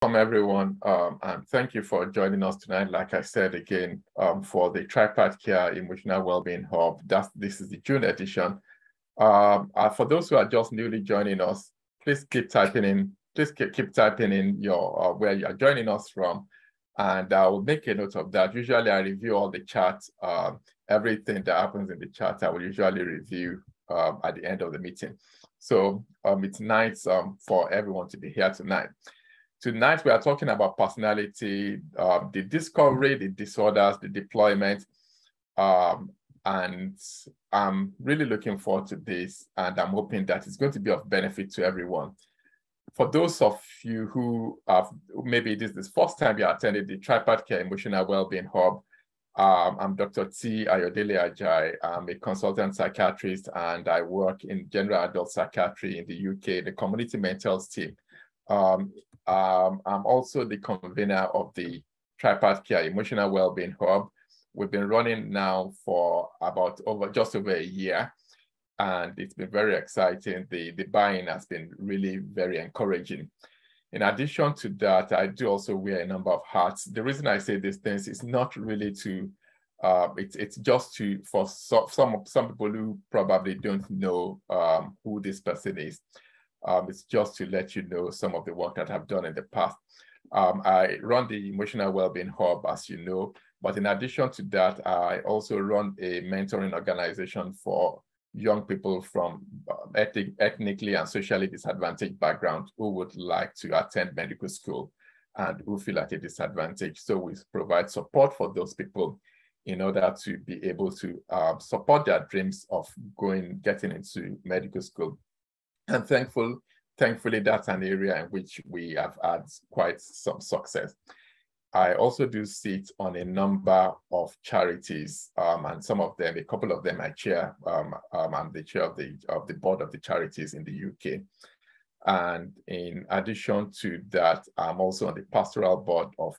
Welcome everyone, and thank you for joining us tonight. Like I said again, for the Tripartite Care Emotional Wellbeing Hub. This is the June edition. For those who are just newly joining us, please keep typing in. Please keep typing in your where you are joining us from, and I will make a note of that. Usually, I review all the chats. Everything that happens in the chat, I will usually review at the end of the meeting. So it's nice for everyone to be here tonight. Tonight, we are talking about personality, the discovery, the disorders, the deployment, and I'm really looking forward to this, and I'm hoping that it's going to be of benefit to everyone. For those of you who maybe this is the first time you attended the Tripartite Care Emotional Wellbeing Hub, I'm Dr. T. Ayodele Ajayi. I'm a consultant psychiatrist, and I work in general adult psychiatry in the UK, the community mental health team. I'm also the convener of the Tripartite Care Emotional Wellbeing Hub. We've been running now for about just over a year, and it's been very exciting. The buy-in has been really very encouraging. In addition to that, I do also wear a number of hats. The reason I say these things is not really to, it's just to, for some people who probably don't know who this person is. It's just to let you know some of the work that I've done in the past. I run the Emotional Wellbeing Hub, as you know, but in addition to that, I also run a mentoring organization for young people from ethnically and socially disadvantaged backgrounds who would like to attend medical school and who feel at a disadvantage. So we provide support for those people in order to be able to support their dreams of getting into medical school. And thankfully, that's an area in which we have had quite some success. I also do sit on a number of charities, and some of them, a couple of them I chair. I'm the chair of the board of the charities in the UK. And in addition to that, I'm also on the pastoral board of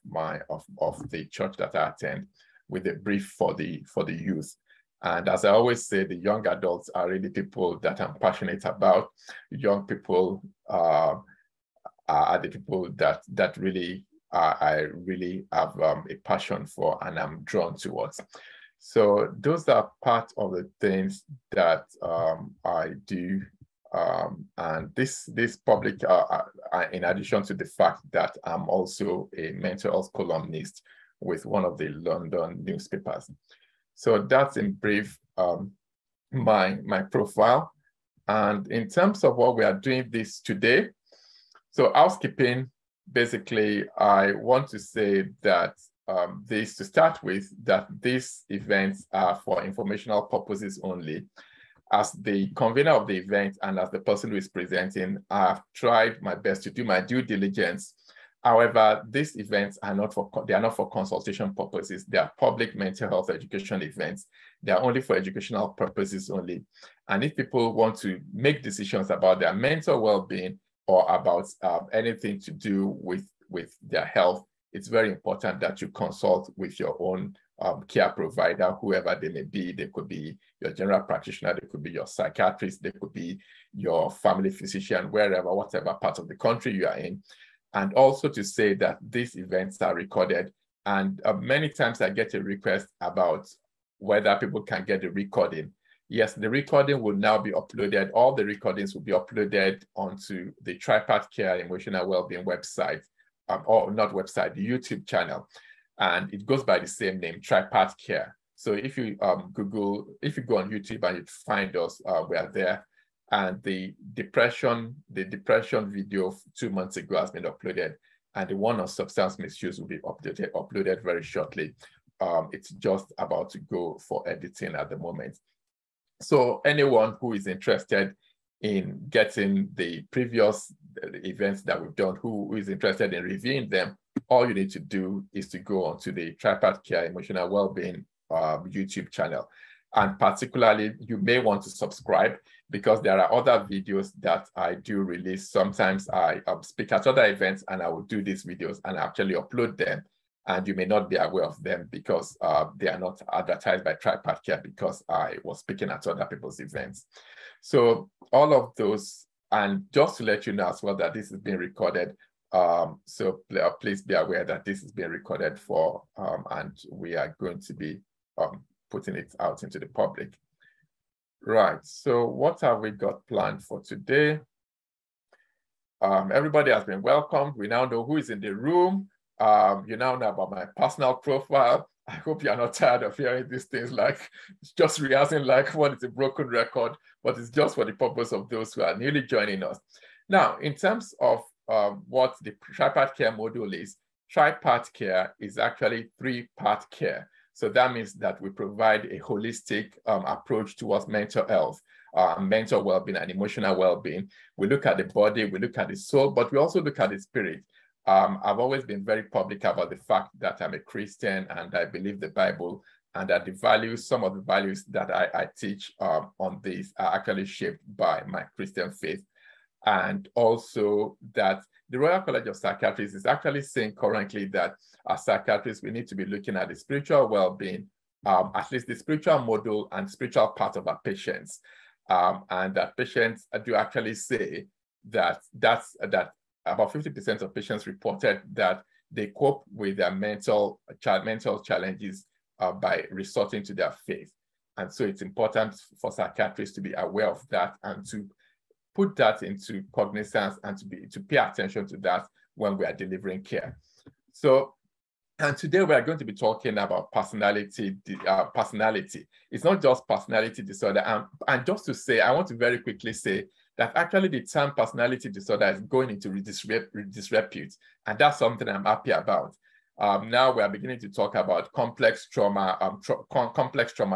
the church that I attend, with a brief for the youth. And as I always say, the young adults are really people that I'm passionate about. Young people are the people that really I really have a passion for and I'm drawn towards. So those are part of the things that I do. And this public, in addition to the fact that I'm also a mental health columnist with one of the London newspapers. So that's in brief my profile. And in terms of what we are doing this today, so housekeeping, basically, I want to say that to start with, that these events are for informational purposes only. As the convener of the event and as the person who is presenting, I've tried my best to do my due diligence. However, these events are not for consultation purposes. They are public mental health education events. They are only for educational purposes only. And if people want to make decisions about their mental well-being or about anything to do with their health, it's very important that you consult with your own care provider, whoever they may be. They could be your general practitioner, they could be your psychiatrist, they could be your family physician, whatever part of the country you are in. And also to say that these events are recorded. And many times I get a request about whether people can get the recording. Yes, the recording will now be uploaded. All the recordings will be uploaded onto the Tripartite Care Emotional Wellbeing website, or not website, the YouTube channel. And it goes by the same name, Tripartite Care. So if you go on YouTube and you find us, we are there. And the depression video 2 months ago has been uploaded, and the one on substance misuse will be uploaded very shortly. It's just about to go for editing at the moment. So anyone who is interested in getting the previous events that we've done, who is interested in reviewing them, all you need to do is to go onto the Tripartite Care Emotional Wellbeing YouTube channel. And particularly, you may want to subscribe because there are other videos that I do release. Sometimes I speak at other events and I will do these videos and actually upload them. And you may not be aware of them because they are not advertised by Tripartite Care because I was speaking at other people's events. So all of those, and just to let you know as well that this is being recorded, So please be aware that this is being recorded for, and we are going to be putting it out into the public. Right, so what have we got planned for today? Everybody has been welcomed. We now know who is in the room. You now know about my personal profile. I hope you're not tired of hearing these things, like just rehearsing like what is a broken record, but it's just for the purpose of those who are newly joining us. Now, in terms of what the Tripart Care module is, Tripart Care is actually three-part care. So that means that we provide a holistic approach towards mental health, mental well-being and emotional well-being. We look at the body, we look at the soul, but we also look at the spirit. I've always been very public about the fact that I'm a Christian and I believe the Bible, and that the values, some of the values that I teach on this are actually shaped by my Christian faith. And also that the Royal College of Psychiatrists is actually saying currently that as psychiatrists, we need to be looking at the spiritual well-being, at least the spiritual model and spiritual part of our patients. And that patients do actually say that about 50% of patients reported that they cope with their mental challenges by resorting to their faith. And so it's important for psychiatrists to be aware of that and to put that into cognizance and to pay attention to that when we are delivering care. So, and today we are going to be talking about personality. It's not just personality disorder. And just to say, I want to very quickly say that actually the term personality disorder is going into disrepute. And that's something I'm happy about. Now we are beginning to talk about complex trauma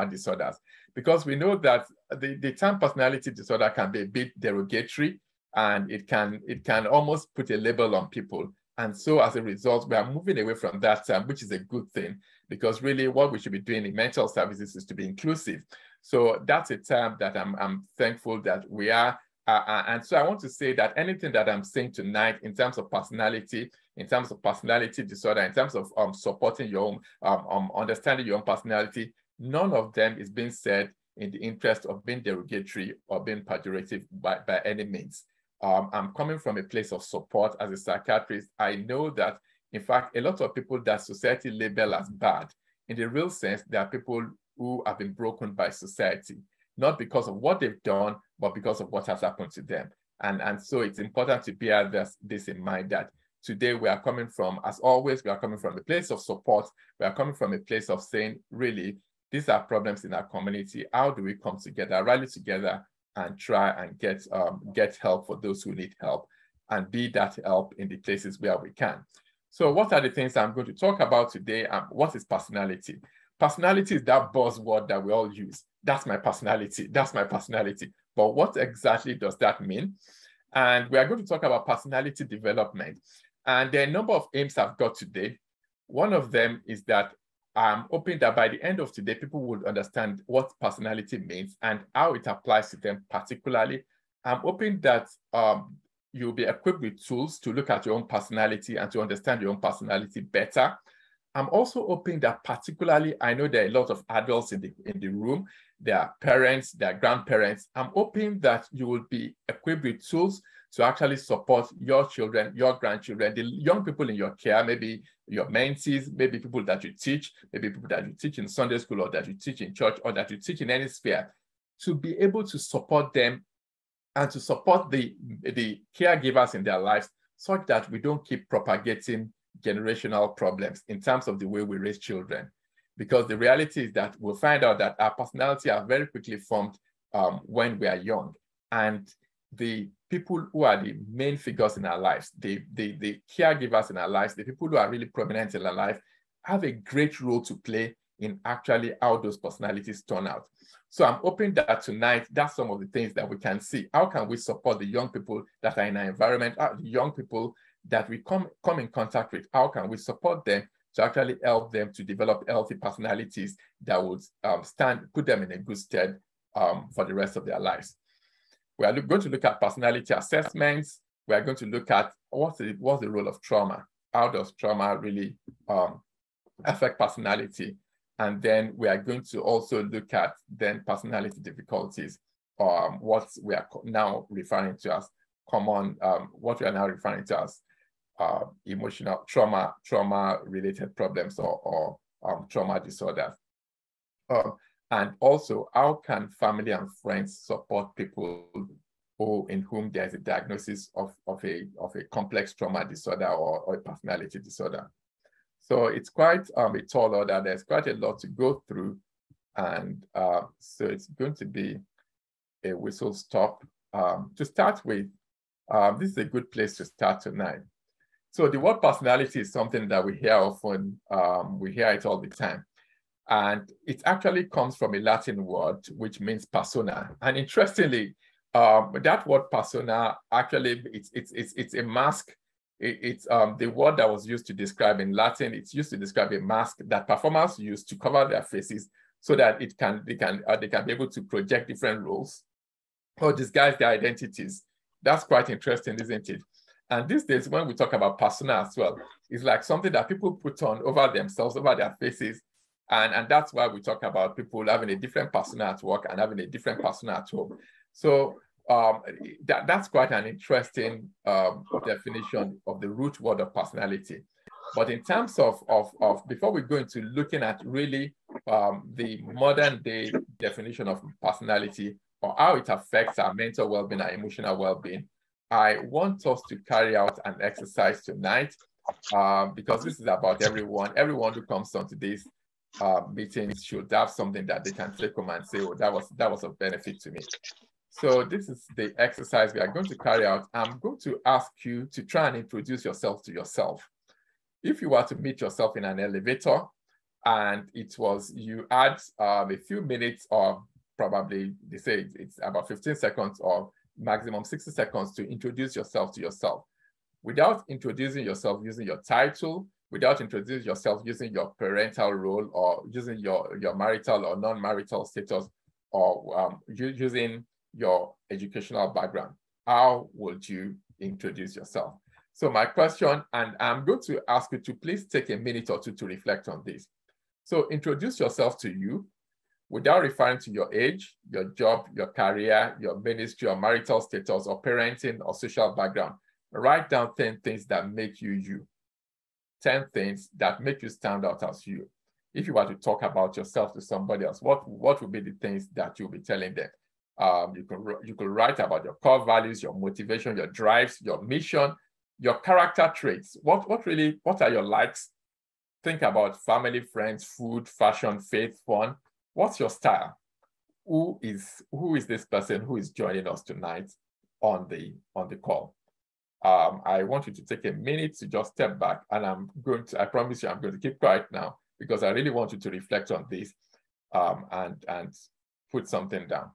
disorders, because we know that the term personality disorder can be a bit derogatory, and it can almost put a label on people. And so as a result, we are moving away from that term, which is a good thing, because really what we should be doing in mental services is to be inclusive. So that's a term that I'm thankful that we are. And so I want to say that anything that I'm saying tonight in terms of personality, in terms of personality disorder, in terms of supporting your own, understanding your own personality, none of them is being said in the interest of being derogatory or being pejorative by any means. I'm coming from a place of support as a psychiatrist. I know that, in fact, a lot of people that society label as bad, in the real sense, there are people who have been broken by society, not because of what they've done, but because of what has happened to them. And so it's important to bear this in mind, that today we are coming from, as always, we are coming from a place of support. We are coming from a place of saying, really, these are problems in our community. How do we come together, rally together, and try and get help for those who need help, and be that help in the places where we can. So what are the things I'm going to talk about today? What is personality? Personality is that buzzword that we all use. That's my personality. That's my personality. But what exactly does that mean? And we are going to talk about personality development. And there are a number of aims I've got today. One of them is that I'm hoping that by the end of today, people would understand what personality means and how it applies to them particularly. I'm hoping that you'll be equipped with tools to look at your own personality and to understand your own personality better. I'm also hoping that particularly, I know there are a lot of adults in the room, there are parents, there are grandparents. I'm hoping that you will be equipped with tools to actually support your children, your grandchildren, the young people in your care, maybe your mentees, maybe people that you teach, maybe people that you teach in Sunday school or that you teach in church or that you teach in any sphere, to be able to support them and to support the caregivers in their lives, such that we don't keep propagating generational problems in terms of the way we raise children. Because the reality is that we'll find out that our personality are very quickly formed when we are young. And the people who are the main figures in our lives, the caregivers in our lives, the people who are really prominent in our life, have a great role to play in actually how those personalities turn out. So I'm hoping that tonight, that's some of the things that we can see. How can we support the young people that are in our environment, the young people that we come in contact with? How can we support them to actually help them to develop healthy personalities that would put them in a good stead for the rest of their lives? We are going to look at personality assessments. We are going to look at what's the role of trauma. How does trauma really affect personality? And then we are going to also look at then personality difficulties, what we are now referring to as emotional trauma-related problems or trauma disorders. And also, how can family and friends support people in whom there's a diagnosis of a complex trauma disorder or a personality disorder? So it's quite a tall order. There's quite a lot to go through. And so it's going to be a whistle stop. To start with, this is a good place to start tonight. So the word personality is something that we hear often. We hear it all the time. And it actually comes from a Latin word, which means persona. And interestingly, that word persona, actually, it's a mask. It's the word that was used to describe in Latin. It's used to describe a mask that performers use to cover their faces so that they can be able to project different roles or disguise their identities. That's quite interesting, isn't it? And these days, when we talk about persona as well, it's like something that people put on over themselves, over their faces. And that's why we talk about people having a different persona at work and having a different persona at home. So that's quite an interesting definition of the root word of personality. But in terms of before we go into looking at really the modern day definition of personality or how it affects our mental well-being, our emotional well-being, I want us to carry out an exercise tonight because this is about everyone. Everyone who comes on today's meetings should have something that they can take home and say, oh, that was of benefit to me. So this is the exercise we are going to carry out. I'm going to ask you to try and introduce yourself to yourself. If you were to meet yourself in an elevator and you had a few minutes or probably they say it's about 15 seconds or maximum 60 seconds to introduce yourself to yourself. Without introducing yourself using your title, without introducing yourself using your parental role or using your marital or non-marital status or using your educational background, how would you introduce yourself? So my question, and I'm going to ask you to please take a minute or two to reflect on this. So introduce yourself to you without referring to your age, your job, your career, your ministry, or marital status, or parenting, or social background. Write down 10 things that make you you. 10 things that make you stand out as you. If you were to talk about yourself to somebody else, what would be the things that you'll be telling them? You could write about your core values, your motivation, your drives, your mission, your character traits. What are your likes? Think about family, friends, food, fashion, faith, fun. What's your style? Who is this person who is joining us tonight on the call? I want you to take a minute to just step back, and I promise you, I'm going to keep quiet now because I really want you to reflect on this and put something down.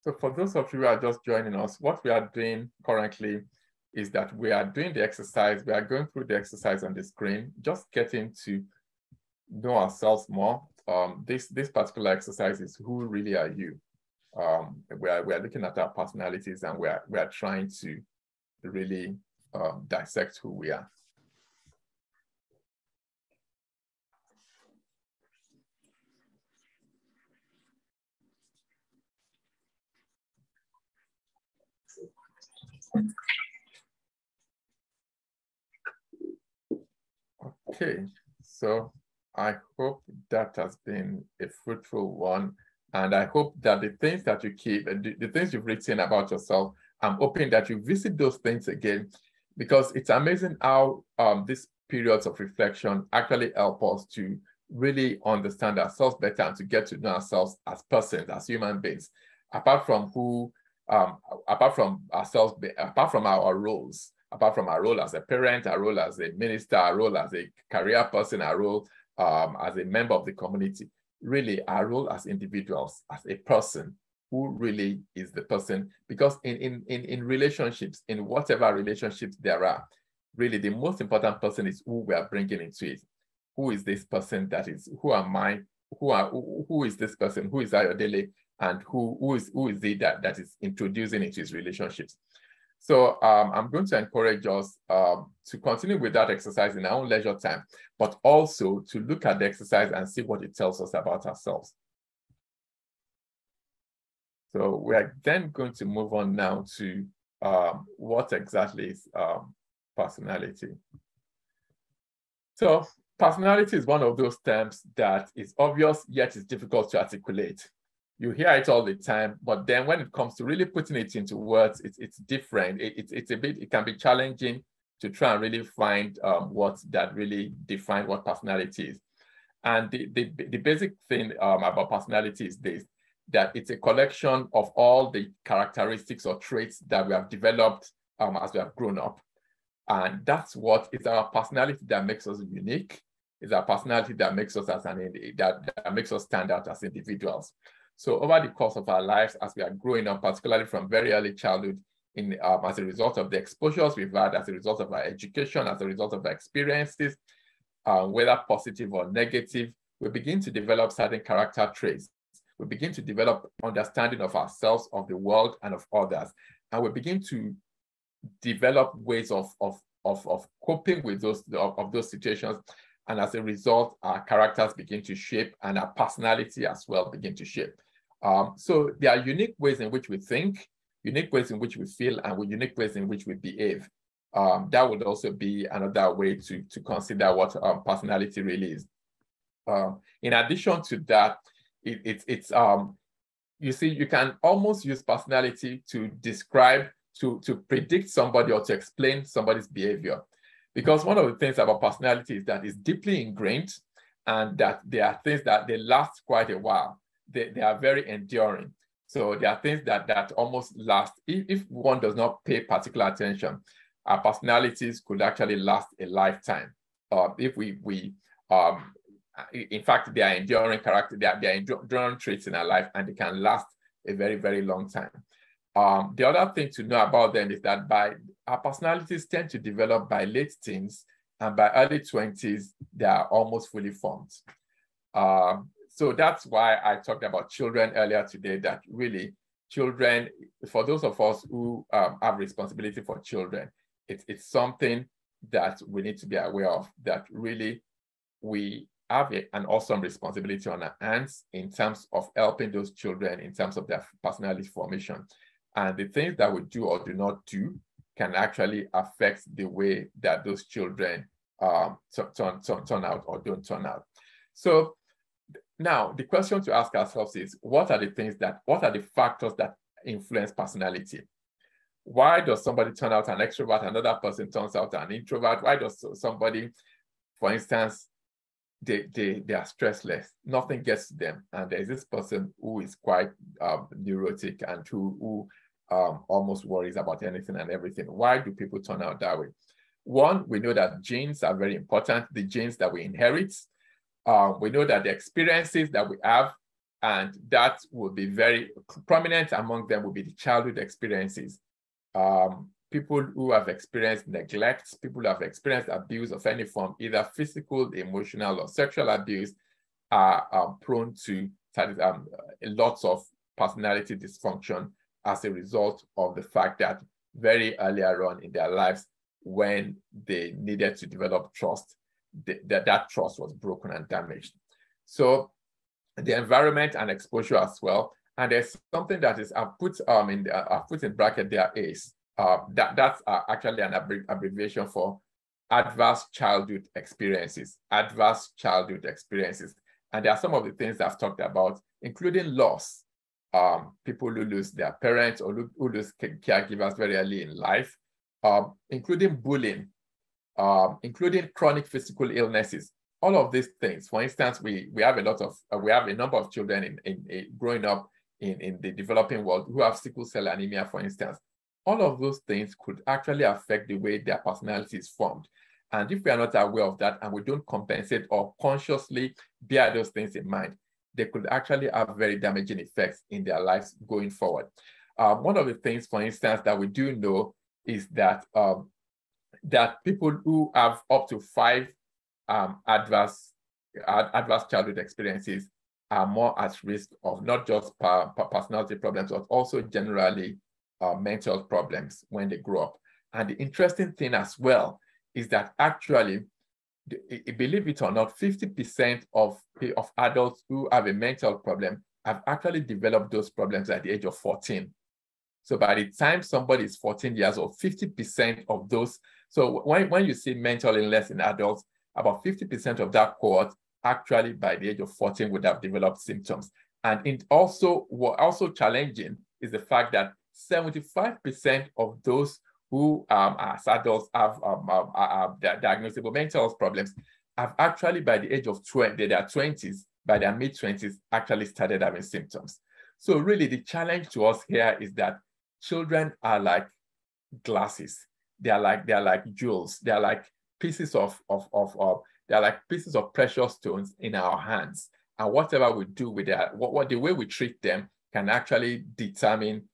So for those of you who are just joining us, what we are doing currently is that we are doing the exercise. We are going through the exercise on the screen, just getting to know ourselves more. This particular exercise is who really are you? We are looking at our personalities and we are trying to really dissect who we are. Okay, so I hope that has been a fruitful one. And I hope that the things that you keep, the things you've written about yourself, I'm hoping that you visit those things again, because it's amazing how these periods of reflection actually help us to really understand ourselves better and to get to know ourselves as persons, as human beings, apart from apart from ourselves, apart from our roles. Apart from our role as a parent, our role as a minister, our role as a career person, our role as a member of the community, really our role as individuals, as a person who really is the person. Because in relationships, in whatever relationships there are, really the most important person is who we are bringing into it. Who is this person? That is, who am I? Who is this person? Who is Ayodele? And who is it that is introducing into his relationships? So I'm going to encourage us to continue with that exercise in our own leisure time, but also to look at the exercise and see what it tells us about ourselves. So we are then going to move on now to what exactly is personality. So personality is one of those terms that is obvious, yet is difficult to articulate. You hear it all the time, but then when it comes to really putting it into words, it's different. It can be challenging to try and really find what that really defines what personality is. And the basic thing about personality is this, that it's a collection of all the characteristics or traits that we have developed as we have grown up. And that's what is our personality that makes us unique. It's our personality that makes us that makes us stand out as individuals. So over the course of our lives, as we are growing up, particularly from very early childhood, as a result of the exposures we've had, as a result of our education, as a result of our experiences, whether positive or negative, we begin to develop certain character traits. We begin to develop understanding of ourselves, of the world, and of others. And we begin to develop ways of coping with those situations. And as a result, our characters begin to shape and our personality as well begin to shape. So there are unique ways in which we think, unique ways in which we feel, and unique ways in which we behave. That would also be another way to consider what personality really is. In addition to that, you see, you can almost use personality to describe, to predict somebody or to explain somebody's behavior. Because one of the things about personality is that it's deeply ingrained and that there are things that they last quite a while. They are very enduring. So there are things that almost last. If one does not pay particular attention, our personalities could actually last a lifetime. If in fact, they are enduring character, they are enduring traits in our life, and they can last a very, very long time. The other thing to know about them is that our personalities tend to develop by late teens, and by early 20s, they are almost fully formed. So that's why I talked about children earlier today, that really children, for those of us who have responsibility for children, it's something that we need to be aware of, that really we have an awesome responsibility on our hands in terms of helping those children in terms of their personality formation. And the things that we do or do not do can actually affect the way that those children turn out or don't turn out. So now the question to ask ourselves is, what are the factors that influence personality? Why does somebody turn out an extrovert, another person turns out an introvert? Why does somebody, for instance, they are stressless, nothing gets to them, and there's this person who is quite neurotic and who almost worries about anything and everything? Why do people turn out that way? One, we know that genes are very important, the genes that we inherit. We know that the experiences that we have, and that will be very prominent among them, will be the childhood experiences. People who have experienced neglect, people who have experienced abuse of any form, either physical, emotional, or sexual abuse, are prone to lots of personality dysfunction as a result of the fact that very earlier on in their lives, when they needed to develop trust, that trust was broken and damaged. So the environment and exposure as well. And there's something that is I've put in bracket there is that's actually an abbreviation for adverse childhood experiences. Adverse childhood experiences, and there are some of the things I've talked about, including loss. People who lose their parents or who lose caregivers very early in life, including bullying, including chronic physical illnesses. All of these things. For instance, we have a number of children in growing up in the developing world who have sickle cell anemia, for instance. All of those things could actually affect the way their personality is formed. And if we are not aware of that and we don't compensate or consciously bear those things in mind, they could actually have very damaging effects in their lives going forward. One of the things, for instance, that we do know is that that people who have up to 5 adverse childhood experiences are more at risk of not just personality problems, but also generally mental problems when they grow up. And the interesting thing as well is that actually, believe it or not, 50% of adults who have a mental problem have actually developed those problems at the age of 14. So by the time somebody is 14 years old, 50% of those, so when you see mental illness in adults, about 50% of that cohort actually by the age of 14 would have developed symptoms. And what also challenging is the fact that 75% of those who as adults have diagnosable mental problems have actually by the age of 20, their 20s, by their mid-20s, actually started having symptoms. So really the challenge to us here is that children are like glasses. They're like jewels. They're like pieces of precious stones in our hands. And whatever we do with that, the way we treat them can actually determine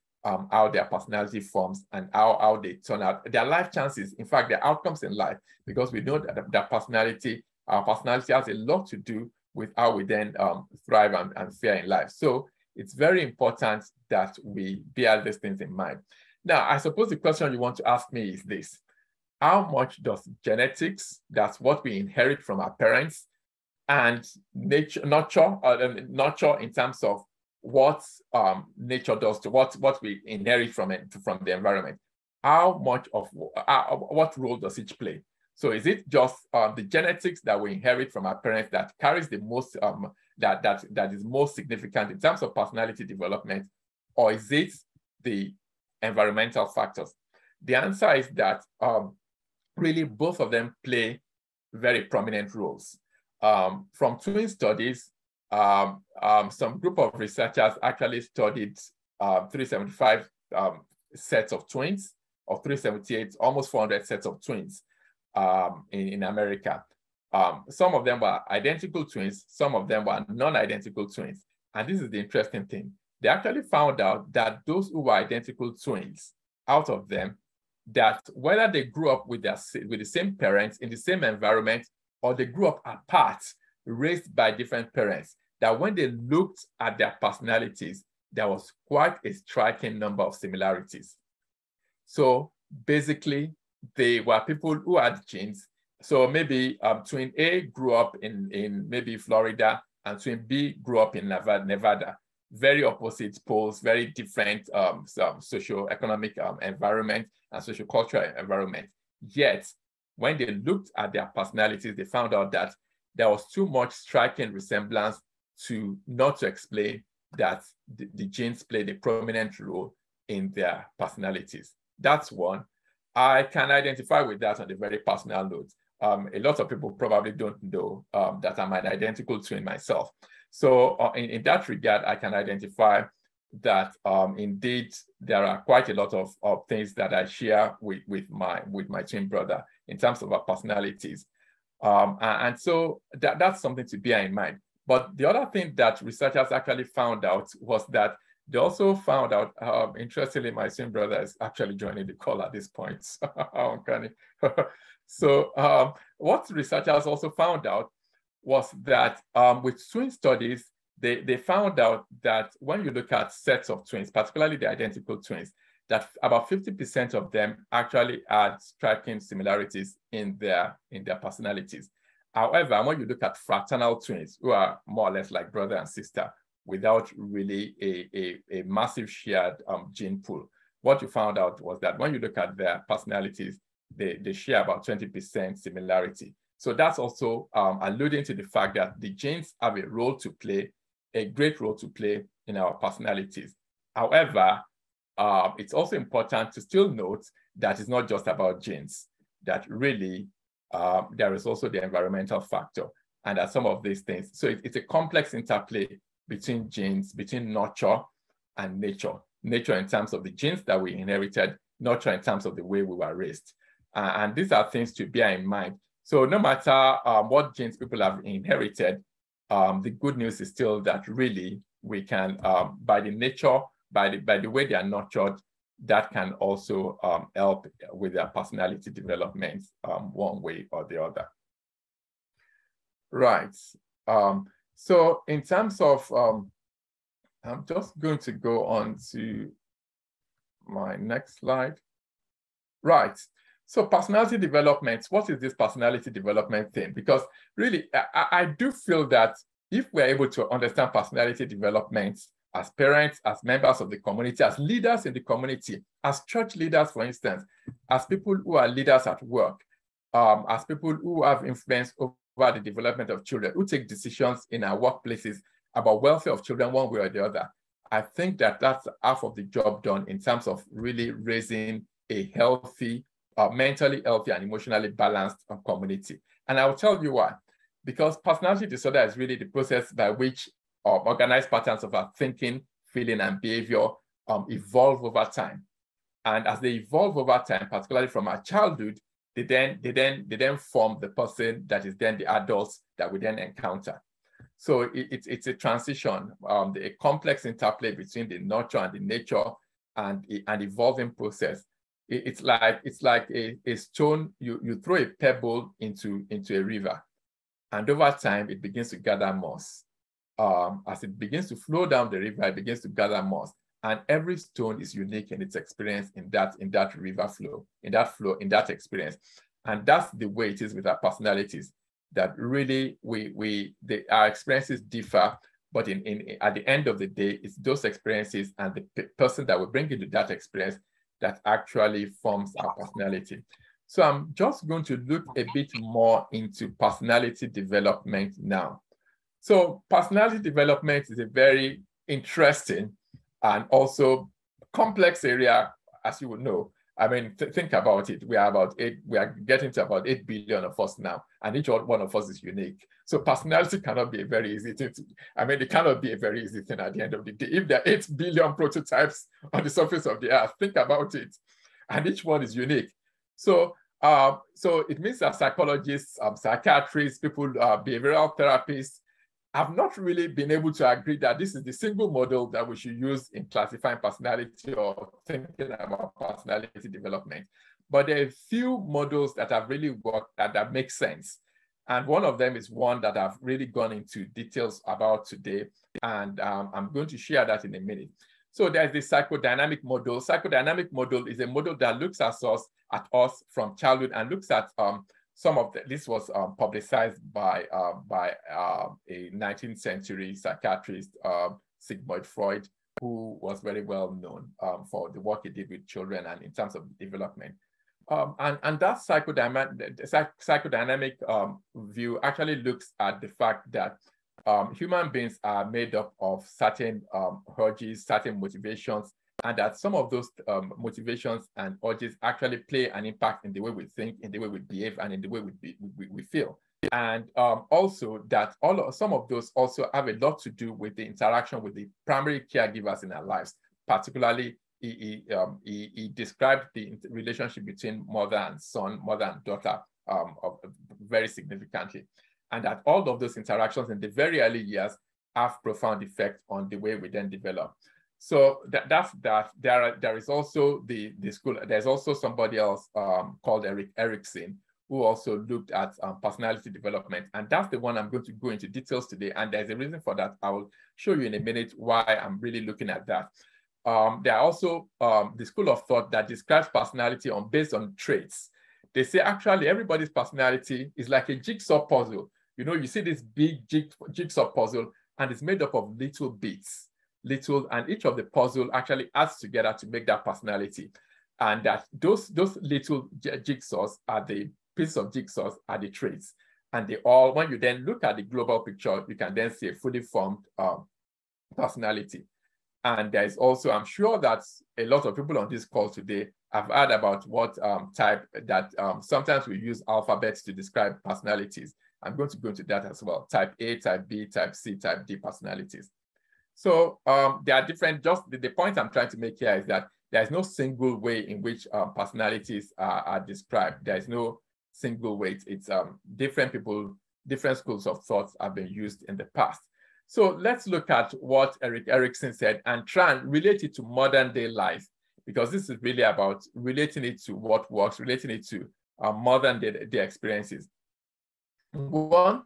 how their personality forms and how they turn out, their life chances, in fact, their outcomes in life, because we know that our personality has a lot to do with how we then thrive and fare in life. So it's very important that we bear these things in mind. Now, I suppose the question you want to ask me is this: how much does genetics, that's what we inherit from our parents, and nurture in terms of what nature does to what we inherit from the environment, how much of what role does each play? So is it just the genetics that we inherit from our parents that carries the most that is most significant in terms of personality development, or is it the environmental factors? The answer is that really both of them play very prominent roles. From twin studies, some group of researchers actually studied 375 sets of twins, or 378, almost 400 sets of twins in America. Some of them were identical twins, some of them were non-identical twins. And this is the interesting thing. They actually found out that those who were identical twins, out of them, that whether they grew up with the same parents in the same environment, or they grew up apart, raised by different parents, that when they looked at their personalities, there was quite a striking number of similarities. So basically, they were people who had genes. So maybe twin A grew up in maybe Florida, and twin B grew up in Nevada. Very opposite poles, very different socio-economic environment and socio-cultural environment. Yet, when they looked at their personalities, they found out that there was too much striking resemblance not to explain that the genes played a prominent role in their personalities. That's one. I can identify with that on a very personal note. A lot of people probably don't know that I'm an identical twin myself. So in that regard, I can identify that indeed there are quite a lot of things that I share with my twin brother in terms of our personalities. And so that's something to bear in mind. But the other thing that researchers actually found out was that they also found out, interestingly, my twin brother is actually joining the call at this point. So what researchers also found out was that with twin studies, they found out that when you look at sets of twins, particularly the identical twins, that about 50% of them actually had striking similarities in their personalities. However, when you look at fraternal twins who are more or less like brother and sister without really a massive shared gene pool, what you found out was that when you look at their personalities, they share about 20% similarity. So that's also alluding to the fact that the genes have a role to play, a great role to play in our personalities. However, it's also important to still note that it's not just about genes, that really there is also the environmental factor and that some of these things. So it's a complex interplay between genes, between nurture and nature. Nature in terms of the genes that we inherited, nurture in terms of the way we were raised. And these are things to bear in mind. So no matter what genes people have inherited, the good news is still that really we can, by the nature, by the way they are nurtured, that can also help with their personality development one way or the other. Right. So in terms of, I'm just going to go on to my next slide. Right. So personality development, what is this personality development thing? Because really, I do feel that if we're able to understand personality development as parents, as members of the community, as leaders in the community, as church leaders, for instance, as people who are leaders at work, as people who have influence over the development of children, who take decisions in our workplaces about welfare of children one way or the other, I think that that's half of the job done in terms of really raising a healthy, mentally healthy and emotionally balanced community. And I'll tell you why. Because personality disorder is really the process by which organized patterns of our thinking, feeling, and behavior evolve over time. And as they evolve over time, particularly from our childhood, they then form the person that is then the adults that we then encounter. So it's a transition, a complex interplay between the nurture and the nature and an evolving process. It's like a stone, you throw a pebble into a river, and over time it begins to gather moss. As it begins to flow down the river, it begins to gather moss. And every stone is unique in its experience in that river flow, in that experience. And that's the way it is with our personalities, that really our experiences differ, but at the end of the day, it's those experiences and the person that we bring into that experience that actually forms our personality. So I'm just going to look a bit more into personality development now. So personality development is a very interesting and also complex area, as you would know. I mean, think about it. We are getting to about 8 billion of us now, and each one of us is unique. So personality cannot be a very easy thing. It cannot be a very easy thing at the end of the day. If there are 8 billion prototypes on the surface of the earth, think about it. And each one is unique. So it means that psychologists, psychiatrists, people, behavioral therapists, have not really been able to agree that this is the single model that we should use in classifying personality or thinking about personality development. But there are a few models that have really worked, that make sense. And one of them is one that I've really gone into details about today. And I'm going to share that in a minute. So there's the psychodynamic model. Psychodynamic model is a model that looks at us from childhood and looks at this was publicized by a 19th century psychiatrist, Sigmund Freud, who was very well known for the work he did with children and in terms of development. And that psychodynamic view actually looks at the fact that human beings are made up of certain urges, certain motivations, and that some of those motivations and urges actually play an impact in the way we think, in the way we behave, and in the way we feel. And also that some of those also have a lot to do with the interaction with the primary caregivers in our lives. Particularly, he described the relationship between mother and son, mother and daughter very significantly. And that all of those interactions in the very early years have profound effect on the way we then develop. So that's that. There is also the school. There's also somebody else called Erik Erikson, who also looked at personality development. And that's the one I'm going to go into details today. And there's a reason for that. I will show you in a minute why I'm really looking at that. there are also the school of thought that describes personality based on traits. They say actually everybody's personality is like a jigsaw puzzle. You know, you see this big jigsaw puzzle, and it's made up of little bits, and each of the puzzle actually adds together to make that personality. And that those little jigsaws are the pieces of jigsaws are the traits. And they all, when you then look at the global picture, you can then see a fully formed personality. And there's also, I'm sure that a lot of people on this call today have heard about what type that sometimes we use alphabets to describe personalities. I'm going to go into that as well. Type A, type B, type C, type D personalities. So there are different, just the point I'm trying to make here is that there's no single way in which personalities are described. There's no single way. It's different people, different schools of thought have been used in the past. So let's look at what Erik Erikson said and try and relate it to modern day life, because this is really about relating it to what works, relating it to modern day experiences. One,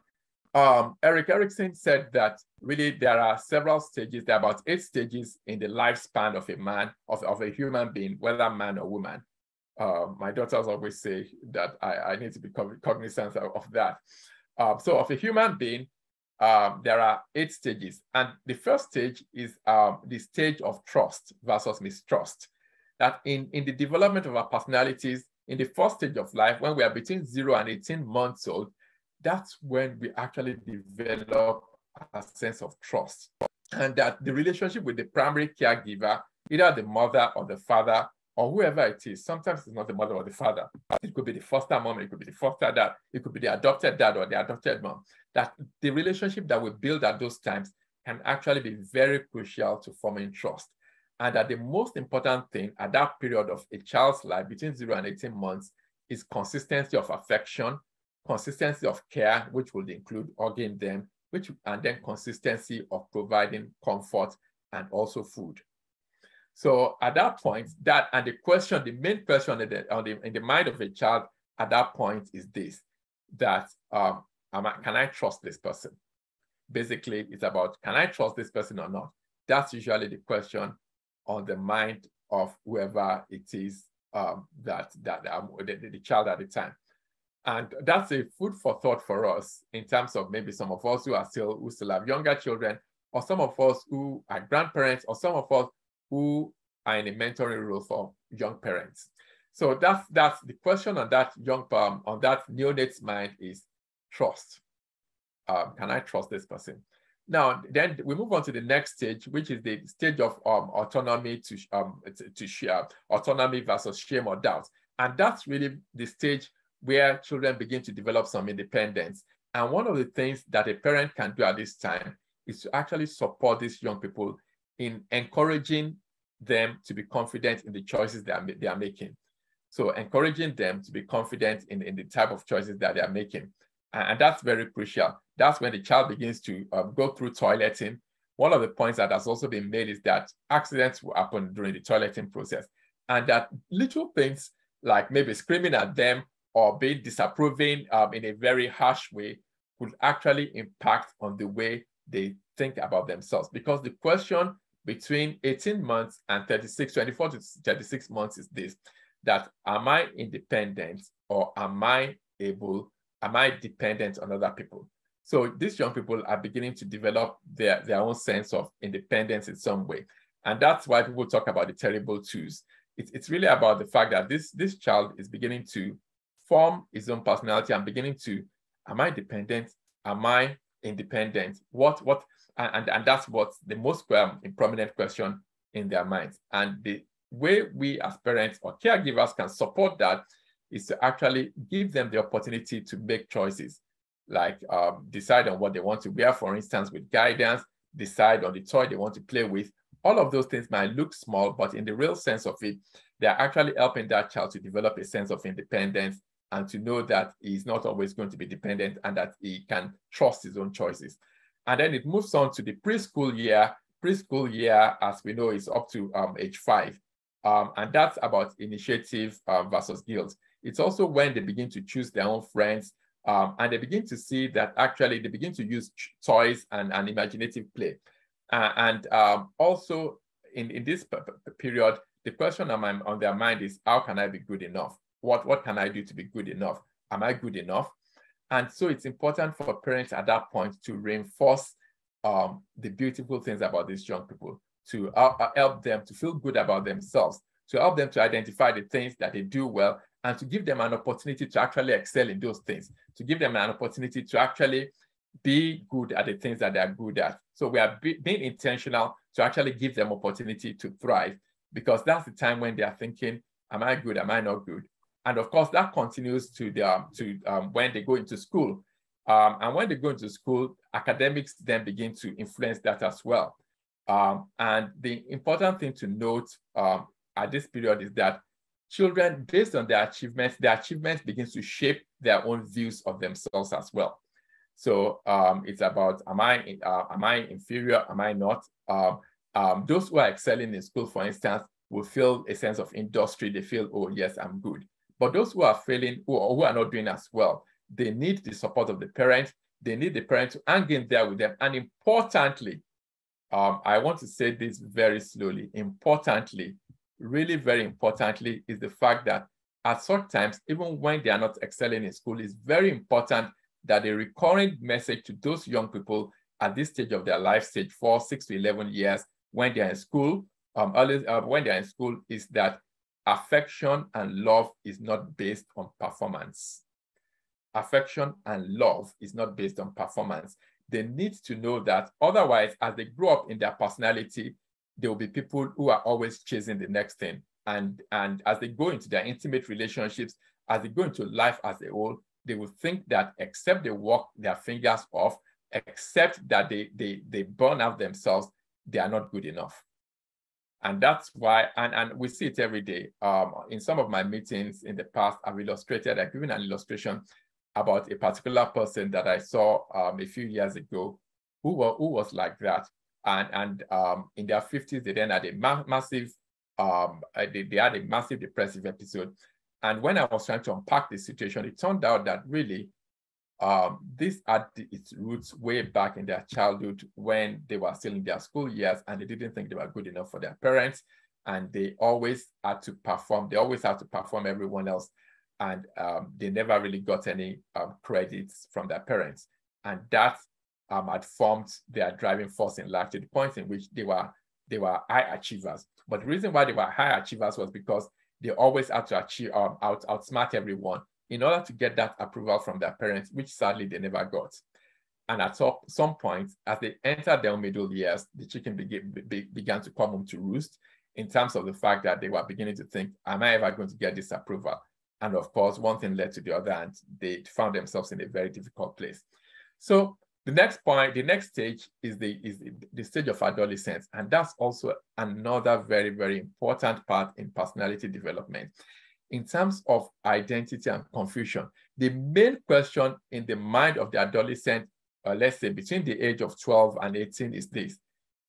Erik Erikson said that really there are several stages. There are about 8 stages in the lifespan of a man, of a human being, whether man or woman. My daughters always say that I need to be cognizant of that. So of a human being, there are 8 stages. And the first stage is the stage of trust versus mistrust. That in the development of our personalities, in the first stage of life, when we are between 0 and 18 months old, that's when we actually develop a sense of trust. And that the relationship with the primary caregiver, either the mother or the father, or whoever it is, sometimes it's not the mother or the father. It could be the foster mom, it could be the foster dad, it could be the adopted dad or the adopted mom. That the relationship that we build at those times can actually be very crucial to forming trust. And that the most important thing at that period of a child's life, between 0 and 18 months, is consistency of affection, consistency of care, which would include hugging them, and then consistency of providing comfort and also food. So at that point, the main question in the mind of a child at that point is this, that can I trust this person? Basically, it's about, can I trust this person or not? That's usually the question on the mind of whoever it is the child at the time. And that's a food for thought for us in terms of maybe some of us who still have younger children, or some of us who are grandparents, or some of us who are in a mentoring role for young parents. So that's the question on that on that neonate's mind is trust. Can I trust this person? Now, then we move on to the next stage, which is the stage of autonomy to share, autonomy versus shame or doubt. And that's really the stage where children begin to develop some independence. And one of the things that a parent can do at this time is to actually support these young people in encouraging them to be confident in the choices they are making. So encouraging them to be confident in the type of choices that they are making. And that's very crucial. That's when the child begins to go through toileting. One of the points that has also been made is that accidents will happen during the toileting process. And that little things like maybe screaming at them or being disapproving in a very harsh way could actually impact on the way they think about themselves. Because the question between 18 months and 24 to 36 months is this, that am I independent, or am I dependent on other people? So these young people are beginning to develop their own sense of independence in some way. And that's why people talk about the terrible twos. It's really about the fact that this child is beginning to form his own personality and beginning to, am I dependent? Am I independent? And that's what's the most prominent question in their minds. And the way we as parents or caregivers can support that is to actually give them the opportunity to make choices, like decide on what they want to wear, for instance, with guidance, decide on the toy they want to play with. All of those things might look small, but in the real sense of it, they're actually helping that child to develop a sense of independence and to know that he's not always going to be dependent and that he can trust his own choices. And then it moves on to the preschool year. Preschool year, as we know, is up to age 5. And that's about initiative versus guilt. It's also when they begin to choose their own friends, and they begin to see that actually they begin to use toys and imaginative play. Also in this period, the question on their mind is, how can I be good enough? What can I do to be good enough? Am I good enough? And so it's important for parents at that point to reinforce the beautiful things about these young people, to help them to feel good about themselves, to help them to identify the things that they do well, and to give them an opportunity to actually excel in those things, to give them an opportunity to actually be good at the things that they're good at. So we are being intentional to actually give them opportunity to thrive, because that's the time when they are thinking, am I good? Am I not good? And of course, that continues to when they go into school. And when they go into school, academics then begin to influence that as well. And the important thing to note at this period is that children, based on their achievements begin to shape their own views of themselves as well. So it's about, am I inferior? Am I not? Those who are excelling in school, for instance, will feel a sense of industry. They feel, oh, yes, I'm good. But those who are failing, who are not doing as well, they need the support of the parents. They need the parents to hang in there with them. And importantly, I want to say this very slowly, importantly, really very importantly, is the fact that at such times, even when they are not excelling in school, it's very important that a recurring message to those young people at this stage of their life stage, 4, 6 to 11 years, when they're in school, when they're in school, is that affection and love is not based on performance. Affection and love is not based on performance. They need to know that, otherwise, as they grow up in their personality, there will be people who are always chasing the next thing. And as they go into their intimate relationships, as they go into life as a whole, they will think that except they work their fingers off, except that they burn out themselves, they are not good enough. And that's why, and we see it every day. In some of my meetings in the past, I've given an illustration about a particular person that I saw a few years ago who was like that. And in their 50s, they then had a massive depressive episode. And when I was trying to unpack the situation, it turned out that really this had its roots way back in their childhood when they were still in their school years and they didn't think they were good enough for their parents. And they always had to perform. They always had to perform everyone else. And they never really got any credits from their parents. And that had formed their driving force in life to the point in which they were high achievers. But the reason why they were high achievers was because they always had to achieve, outsmart everyone in order to get that approval from their parents, which sadly they never got. And at some point, as they entered their middle years, the chicken began to come home to roost in terms of the fact that they were beginning to think, am I ever going to get this approval? And of course, one thing led to the other, and they found themselves in a very difficult place. So the next point, the next stage is the stage of adolescence. And that's also another very, very important part in personality development. In terms of identity and confusion, the main question in the mind of the adolescent, let's say between the age of 12 and 18, is this,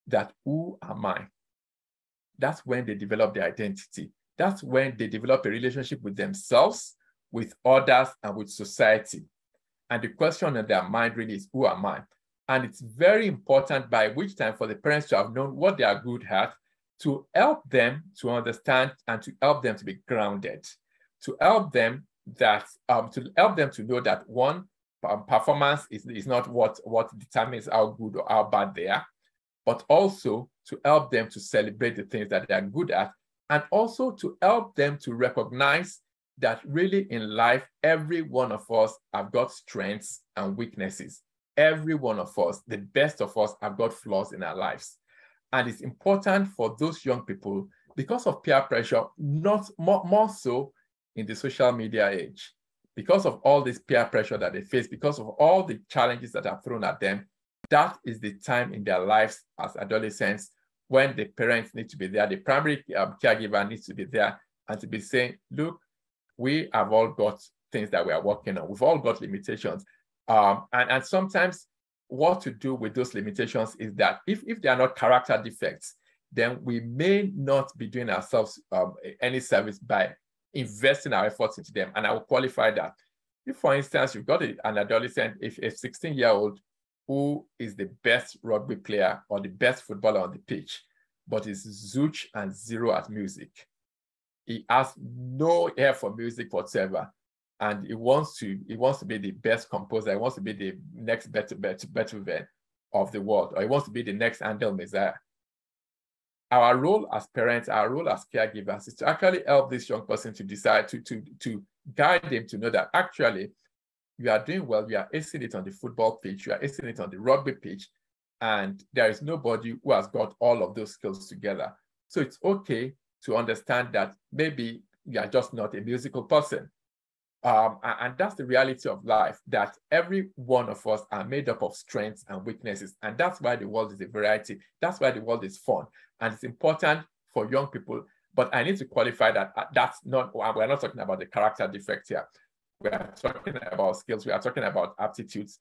that who am I? That's when they develop their identity. That's when they develop a relationship with themselves, with others, and with society. And the question in their mind really is, who am I? And it's very important by which time for the parents to have known what they are good at, to help them to understand and to help them to be grounded, to help them to know that one, performance is not what determines how good or how bad they are, but also to help them to celebrate the things that they are good at, and also to help them to recognize that really in life, every one of us have got strengths and weaknesses. Every one of us, the best of us, have got flaws in our lives. And it's important for those young people, because of peer pressure, not more so in the social media age, because of all this peer pressure that they face, because of all the challenges that are thrown at them, that is the time in their lives as adolescents when the parents need to be there, the primary caregiver needs to be there and to be saying, look, we have all got things that we are working on. We've all got limitations. And sometimes what to do with those limitations is that if they are not character defects, then we may not be doing ourselves any service by investing our efforts into them. And I will qualify that. If, for instance, you've got an adolescent, if a 16-year-old who is the best rugby player or the best footballer on the pitch, but is zooch and zero at music. He has no ear for music whatsoever. And he wants to be the best composer. He wants to be the next Beethoven of the world, or he wants to be the next Handel Messiah. Our role as parents, our role as caregivers is to actually help this young person to decide, to guide him to know that actually you are doing well, you are acing it on the football pitch, you are acing it on the rugby pitch, and there is nobody who has got all of those skills together. So it's okay to understand that maybe you are just not a musical person. And that's the reality of life, that every one of us are made up of strengths and weaknesses. And that's why the world is a variety. That's why the world is fun. And it's important for young people. But I need to qualify that that's not, we're not talking about the character defect here. We are talking about skills. We are talking about aptitudes.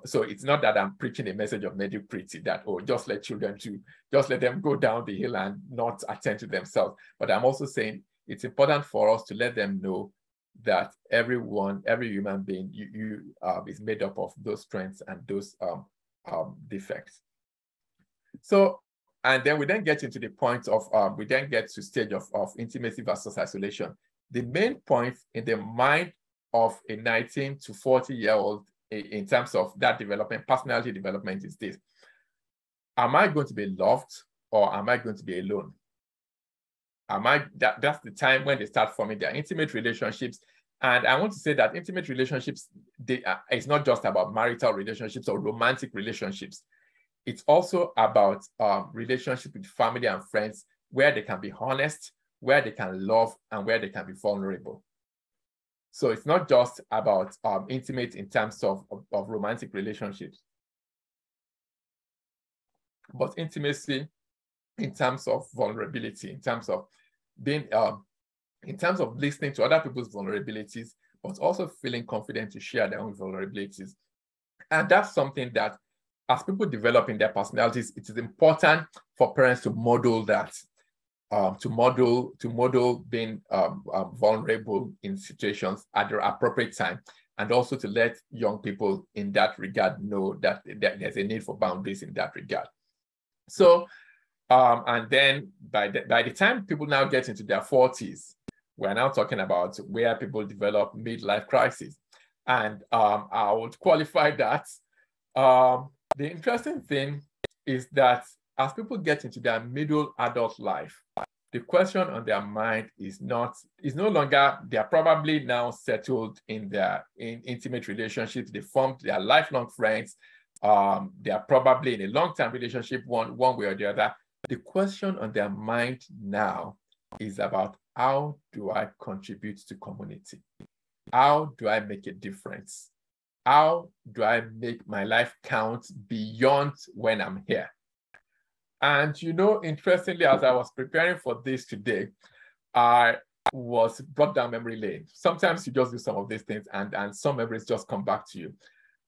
So it's not that I'm preaching a message of mediocrity that, oh, just let them go down the hill and not attend to themselves. But I'm also saying it's important for us to let them know that every human being is made up of those strengths and those defects. So, and then we then get into the point of, we then get to stage of intimacy versus isolation. The main point in the mind of a 19 to 40-year-old in terms of that development, personality development, is this: am I going to be loved, or am I going to be alone? That's the time when they start forming their intimate relationships. And I want to say that intimate relationships, it's not just about marital relationships or romantic relationships. It's also about relationships with family and friends, where they can be honest, where they can love, and where they can be vulnerable. So it's not just about intimate in terms of romantic relationships, but intimacy in terms of vulnerability, in terms of being, in terms of listening to other people's vulnerabilities, but also feeling confident to share their own vulnerabilities. And that's something that, as people develop in their personalities, it is important for parents to model that, to model being vulnerable in situations at the appropriate time, and also to let young people in that regard know that there's a need for boundaries in that regard. So, and then by the time people now get into their 40s, we're now talking about where people develop midlife crisis. And I would qualify that. The interesting thing is that as people get into their middle adult life, the question on their mind is no longer, they're probably now settled in their intimate relationships. They formed their lifelong friends. They are probably in a long-term relationship, one way or the other. The question on their mind now is about, how do I contribute to community? How do I make a difference? How do I make my life count beyond when I'm here? And interestingly, as I was preparing for this today, I was brought down memory lane. Sometimes you just do some of these things and some memories just come back to you.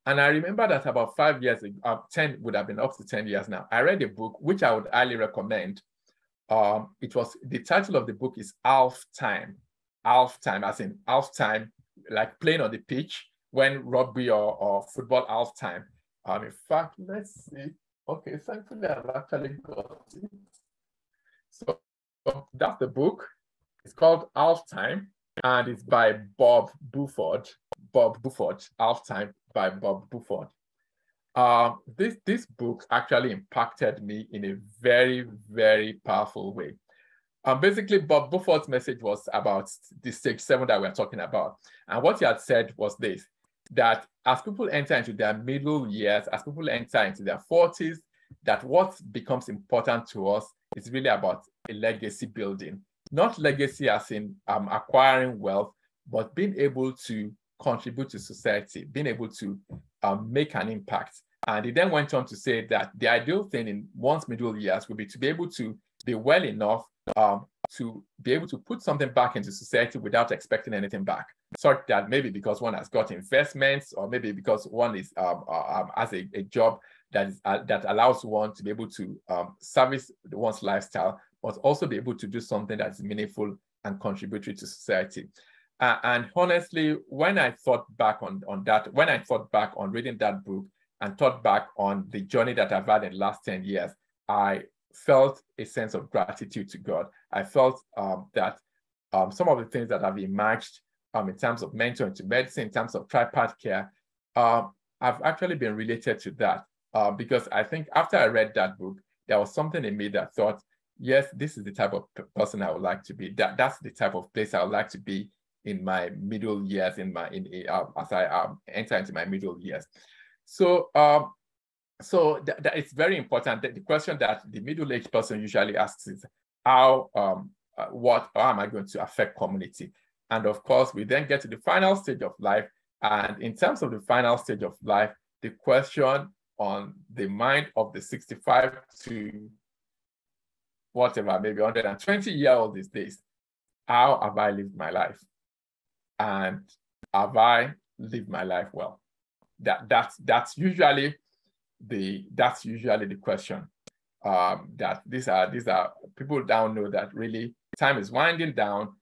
And I remember that about 5 years ago, 10 would have been up to 10 years now, I read a book, which I would highly recommend. The title of the book is Half Time. Half Time, as in half time, like playing on the pitch when rugby or football half time. In fact, let's see. Okay, thankfully I've actually got it. So that's the book. It's called Half Time, and it's by Bob Buford. Bob Buford, Half Time by Bob Buford. This book actually impacted me in a very, very powerful way. Basically, Bob Buford's message was about the stage 7 that we're talking about. And what he had said was this, that as people enter into their middle years, as people enter into their 40s, that what becomes important to us is really about a legacy building. Not legacy as in acquiring wealth, but being able to contribute to society, being able to make an impact. And he then went on to say that the ideal thing in one's middle years would be to be able to be well enough to be able to put something back into society without expecting anything back. Such that maybe because one has got investments, or maybe because one is has a job that allows one to be able to service one's lifestyle, but also be able to do something that's meaningful and contributory to society. And honestly, when I thought back on that, when I thought back on reading that book and thought back on the journey that I've had in the last 10 years, I felt a sense of gratitude to God. I felt that some of the things that have emerged in terms of mentoring to medicine, in terms of tripartite care, I've actually been related to that because I think after I read that book, there was something in me that thought, yes, this is the type of person I would like to be. That's the type of place I would like to be in my middle years, as I enter into my middle years. So, it's very important that the question that the middle-aged person usually asks is, how am I going to affect community? And of course, we then get to the final stage of life. And in terms of the final stage of life, the question on the mind of the 65 to whatever, maybe 120-year-old these days, how have I lived my life? And have I lived my life well? That's usually the question. That these are people down know that really time is winding down.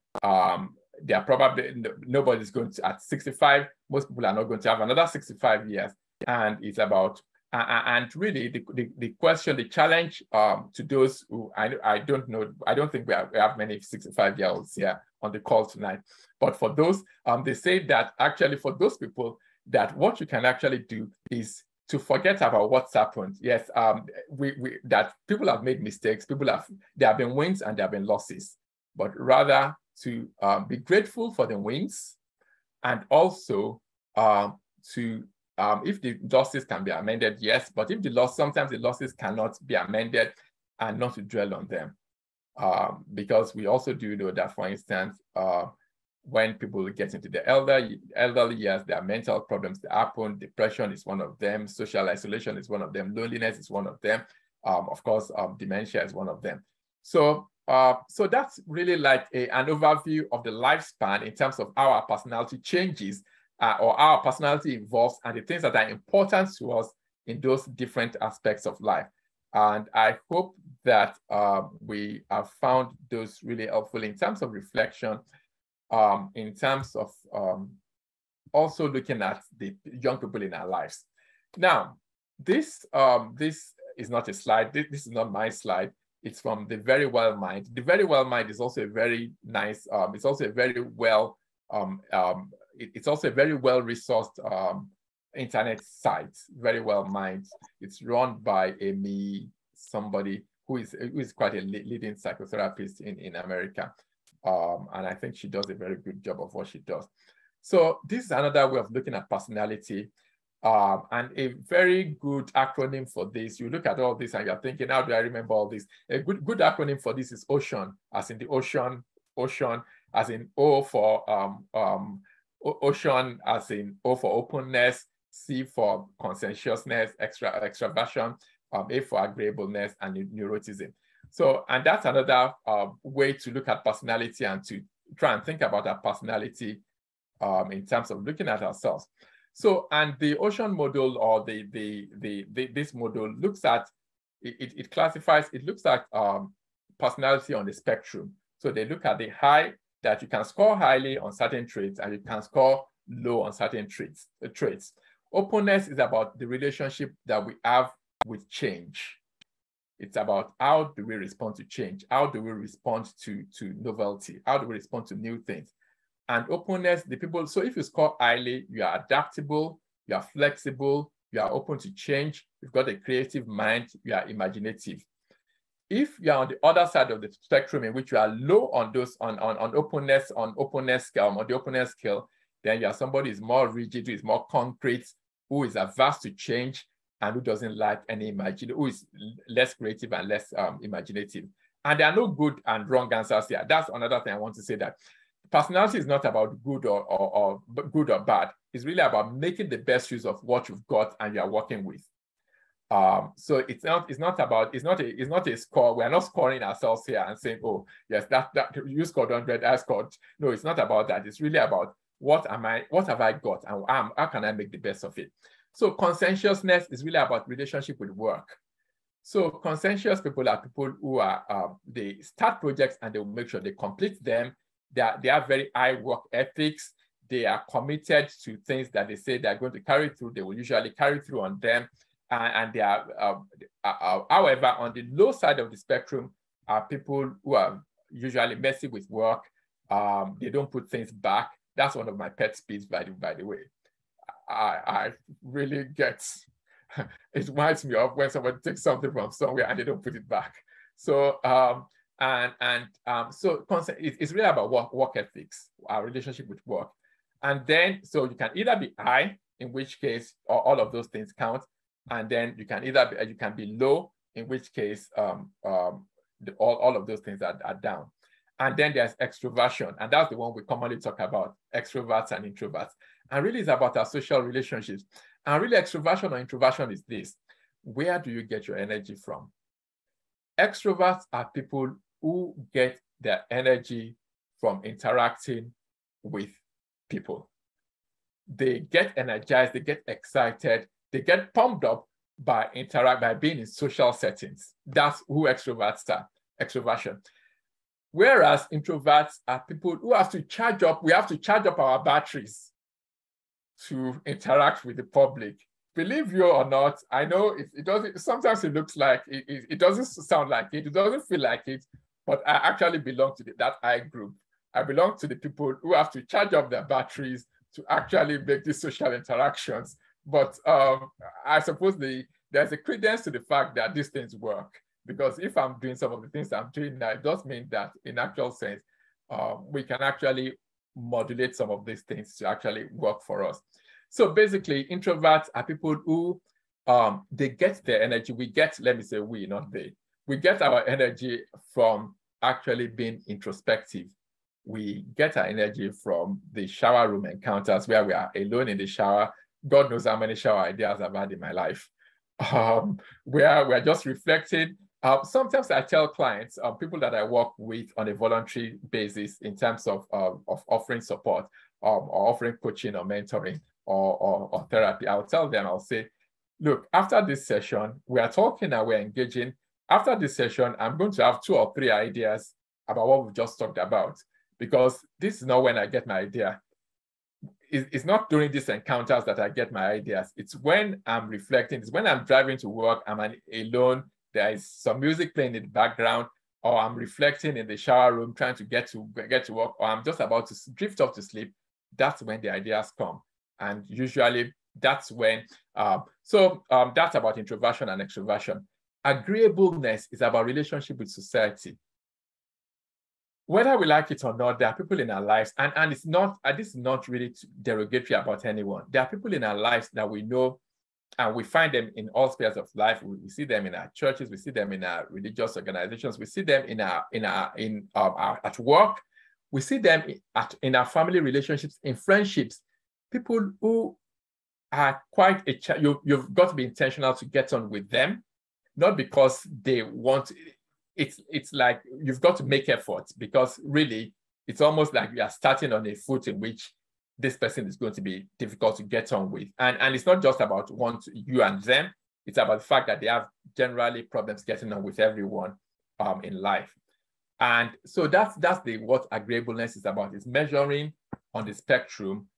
They are probably, nobody's going to, at 65, most people are not going to have another 65 years. And it's about, and really the question, the challenge to those who, I don't know, I don't think we have many 65-year-olds here on the call tonight. But for those, they say that actually for those people, that what you can actually do is to forget about what's happened. Yes, that people have made mistakes, there have been wins and there have been losses, but rather to be grateful for the wins, and also to, if the losses can be amended, yes, but if sometimes the losses cannot be amended, and not to dwell on them. Because we also do know that, for instance, when people get into the elderly years, there are mental problems that happen. Depression is one of them. Social isolation is one of them. Loneliness is one of them. Of course, dementia is one of them. So that's really like an overview of the lifespan in terms of how our personality changes or our personality evolves, and the things that are important to us in those different aspects of life. And I hope that we have found those really helpful in terms of reflection, in terms of also looking at the young people in our lives. Now, this is not a slide. This is not my slide. It's from The Very Well Mind. The Very Well Mind is also a very nice, it's also a very well, it's also a very well-resourced internet site, Very Well Mind. It's run by Amy, somebody who is quite a leading psychotherapist in America. And I think she does a very good job of what she does. So this is another way of looking at personality. And a very good acronym for this, you look at all this and you're thinking, how do I remember all this? A good acronym for this is OCEAN, as in the ocean, as in O for ocean, as in O for openness, C for conscientiousness, extraversion, A for agreeableness, and neuroticism. So, and that's another way to look at personality and to try and think about our personality in terms of looking at ourselves. So, and the OCEAN model, or this model looks at, it classifies, it looks at personality on the spectrum. So they look at the high, that you can score highly on certain traits and you can score low on certain traits. Openness is about the relationship that we have with change. It's about how do we respond to change? How do we respond to novelty? How do we respond to new things? And openness, the people, so if you score highly, you are adaptable, you are flexible, you are open to change, you've got a creative mind, you are imaginative. If you are on the other side of the spectrum, in which you are low on those on openness scale, on the openness scale, then you are somebody who is more rigid, who is more concrete, who is averse to change, and who doesn't like any imagine, who is less creative and less imaginative. And there are no good and wrong answers here. That's another thing I want to say, that personality is not about good or good or bad. It's really about making the best use of what you've got and you're working with. So it's not a score. We're not scoring ourselves here and saying, oh yes, that you scored 100, I scored. No, it's not about that. It's really about what have I got, and how can I make the best of it. So conscientiousness is really about relationship with work. So conscientious people are people who are they start projects and they will make sure they complete them. They have very high work ethics. They are committed to things that they say they're going to carry through. They will usually carry through on them. and they are, however, on the low side of the spectrum are people who are usually messy with work. They don't put things back. That's one of my pet peeves, by the way. I really get, it reminds me of when somebody takes something from somewhere and they don't put it back. So, so it's really about work ethics, our relationship with work. And then, so you can either be high, in which case all of those things count. And then you can you can be low, in which case all of those things are down. And then there's extroversion, and that's the one we commonly talk about, extroverts and introverts. And really it's about our social relationships. And really extroversion or introversion is this: where do you get your energy from? Extroverts are people who get their energy from interacting with people. They get energized, they get excited, they get pumped up by being in social settings. That's who extroverts are, extroversion. Whereas introverts are people who have to charge up, we have to charge up our batteries to interact with the public. Believe you or not, I know it doesn't, sometimes it looks like, it doesn't sound like it doesn't feel like it, but I actually belong to that I group. I belong to the people who have to charge up their batteries to actually make these social interactions. But I suppose there's a credence to the fact that these things work. Because if I'm doing some of the things I'm doing now, it does mean that in actual sense, we can actually modulate some of these things to actually work for us. So basically, introverts are people who they get their energy. We get, let me say we, not they. We get our energy from actually being introspective. We get our energy from the shower room encounters where we are alone in the shower. God knows how many shower ideas I've had in my life. Where we're just reflecting. Sometimes I tell clients, people that I work with on a voluntary basis in terms of offering support or offering coaching or mentoring or therapy, I'll tell them, I'll say, look, after this session, we are talking and we're engaging. After this session, I'm going to have 2 or 3 ideas about what we've just talked about, because this is not when I get my idea. It's not during these encounters that I get my ideas. It's when I'm reflecting. It's when I'm driving to work, I'm alone, there is some music playing in the background, or I'm reflecting in the shower room trying to get to work, or I'm just about to drift off to sleep. That's when the ideas come. And usually that's when, that's about introversion and extroversion. Agreeableness is about relationship with society. Whether we like it or not, there are people in our lives, and it's not, this is not really derogatory about anyone. There are people in our lives that we know, and we find them in all spheres of life. We see them in our churches, we see them in our religious organizations, we see them at work, we see them in our family relationships, in friendships. People who are quite you've got to be intentional to get on with them, not because they want. It's like you've got to make efforts, because really it's almost like you are starting on a foot in which this person is going to be difficult to get on with. And it's not just about you and them, it's about the fact that they have generally problems getting on with everyone in life. And so that's what agreeableness is about. It's measuring on the spectrum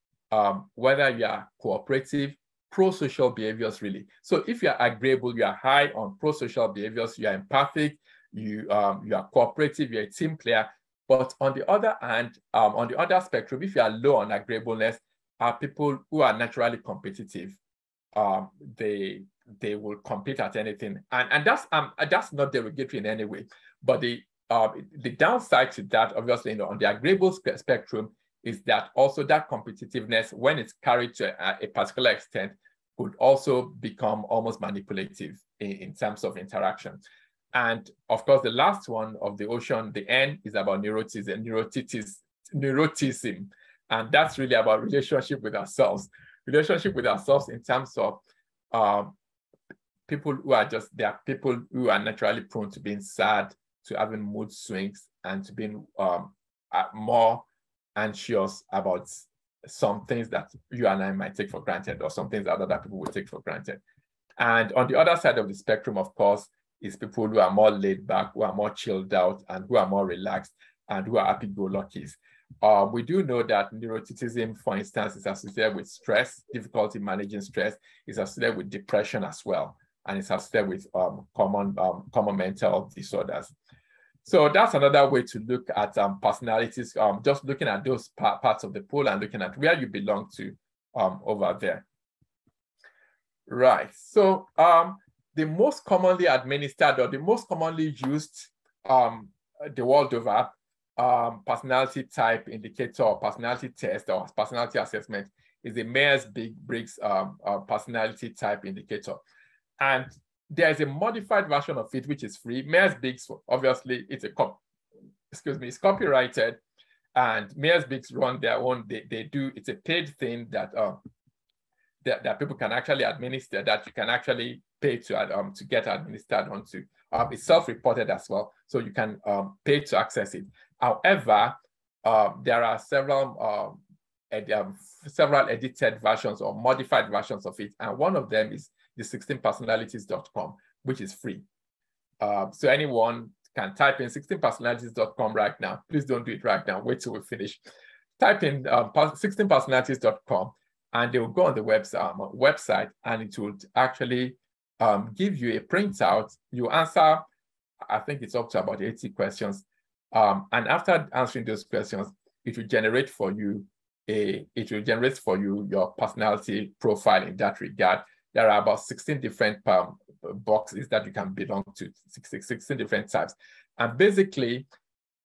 whether you are cooperative, pro-social behaviors really. So if you're agreeable, you are high on pro-social behaviors, you are empathic, you are cooperative, you're a team player. But on the other hand, on the other spectrum, if you are low on agreeableness, are people who are naturally competitive. They will compete at anything, and that's not derogatory in any way. But the downside to that, obviously, on the agreeable spectrum, is that also that competitiveness, when it's carried to a particular extent, could also become almost manipulative in terms of interaction. And of course, the last one of the ocean, the N, is about neuroticism. And that's really about relationship with ourselves. Relationship with ourselves in terms of people who are there are people who are naturally prone to being sad, to having mood swings, and to being more anxious about some things that you and I might take for granted, or some things that other people would take for granted. And on the other side of the spectrum, of course, is people who are more laid back, who are more chilled out, and who are more relaxed, and who are happy-go-luckies. We do know that neuroticism, for instance, is associated with stress, difficulty managing stress, is associated with depression as well. and it's associated with common mental disorders. So that's another way to look at personalities, just looking at those parts of the pool and looking at where you belong to over there. Right, so the most commonly administered or the most commonly used the world over personality type indicator or personality test or personality assessment is the Myers-Briggs personality type indicator. And there's a modified version of it, which is free. Myers-Briggs, obviously, it's it's copyrighted, and Myers-Briggs run their own. They do. It's a paid thing that that people can actually administer, that you can actually pay to get administered onto. It's self-reported as well, so you can pay to access it. However, there are several edited versions or modified versions of it, and one of them is the 16personalities.com, which is free. So anyone can type in 16personalities.com right now. Please don't do it right now. Wait till we finish. Type in 16personalities.com, and they will go on the website, and it will actually give you a printout. You answer, I think it's up to about 80 questions. And after answering those questions, it will generate for you your personality profile in that regard. There are about 16 different boxes that you can belong to, 16 different types. And basically,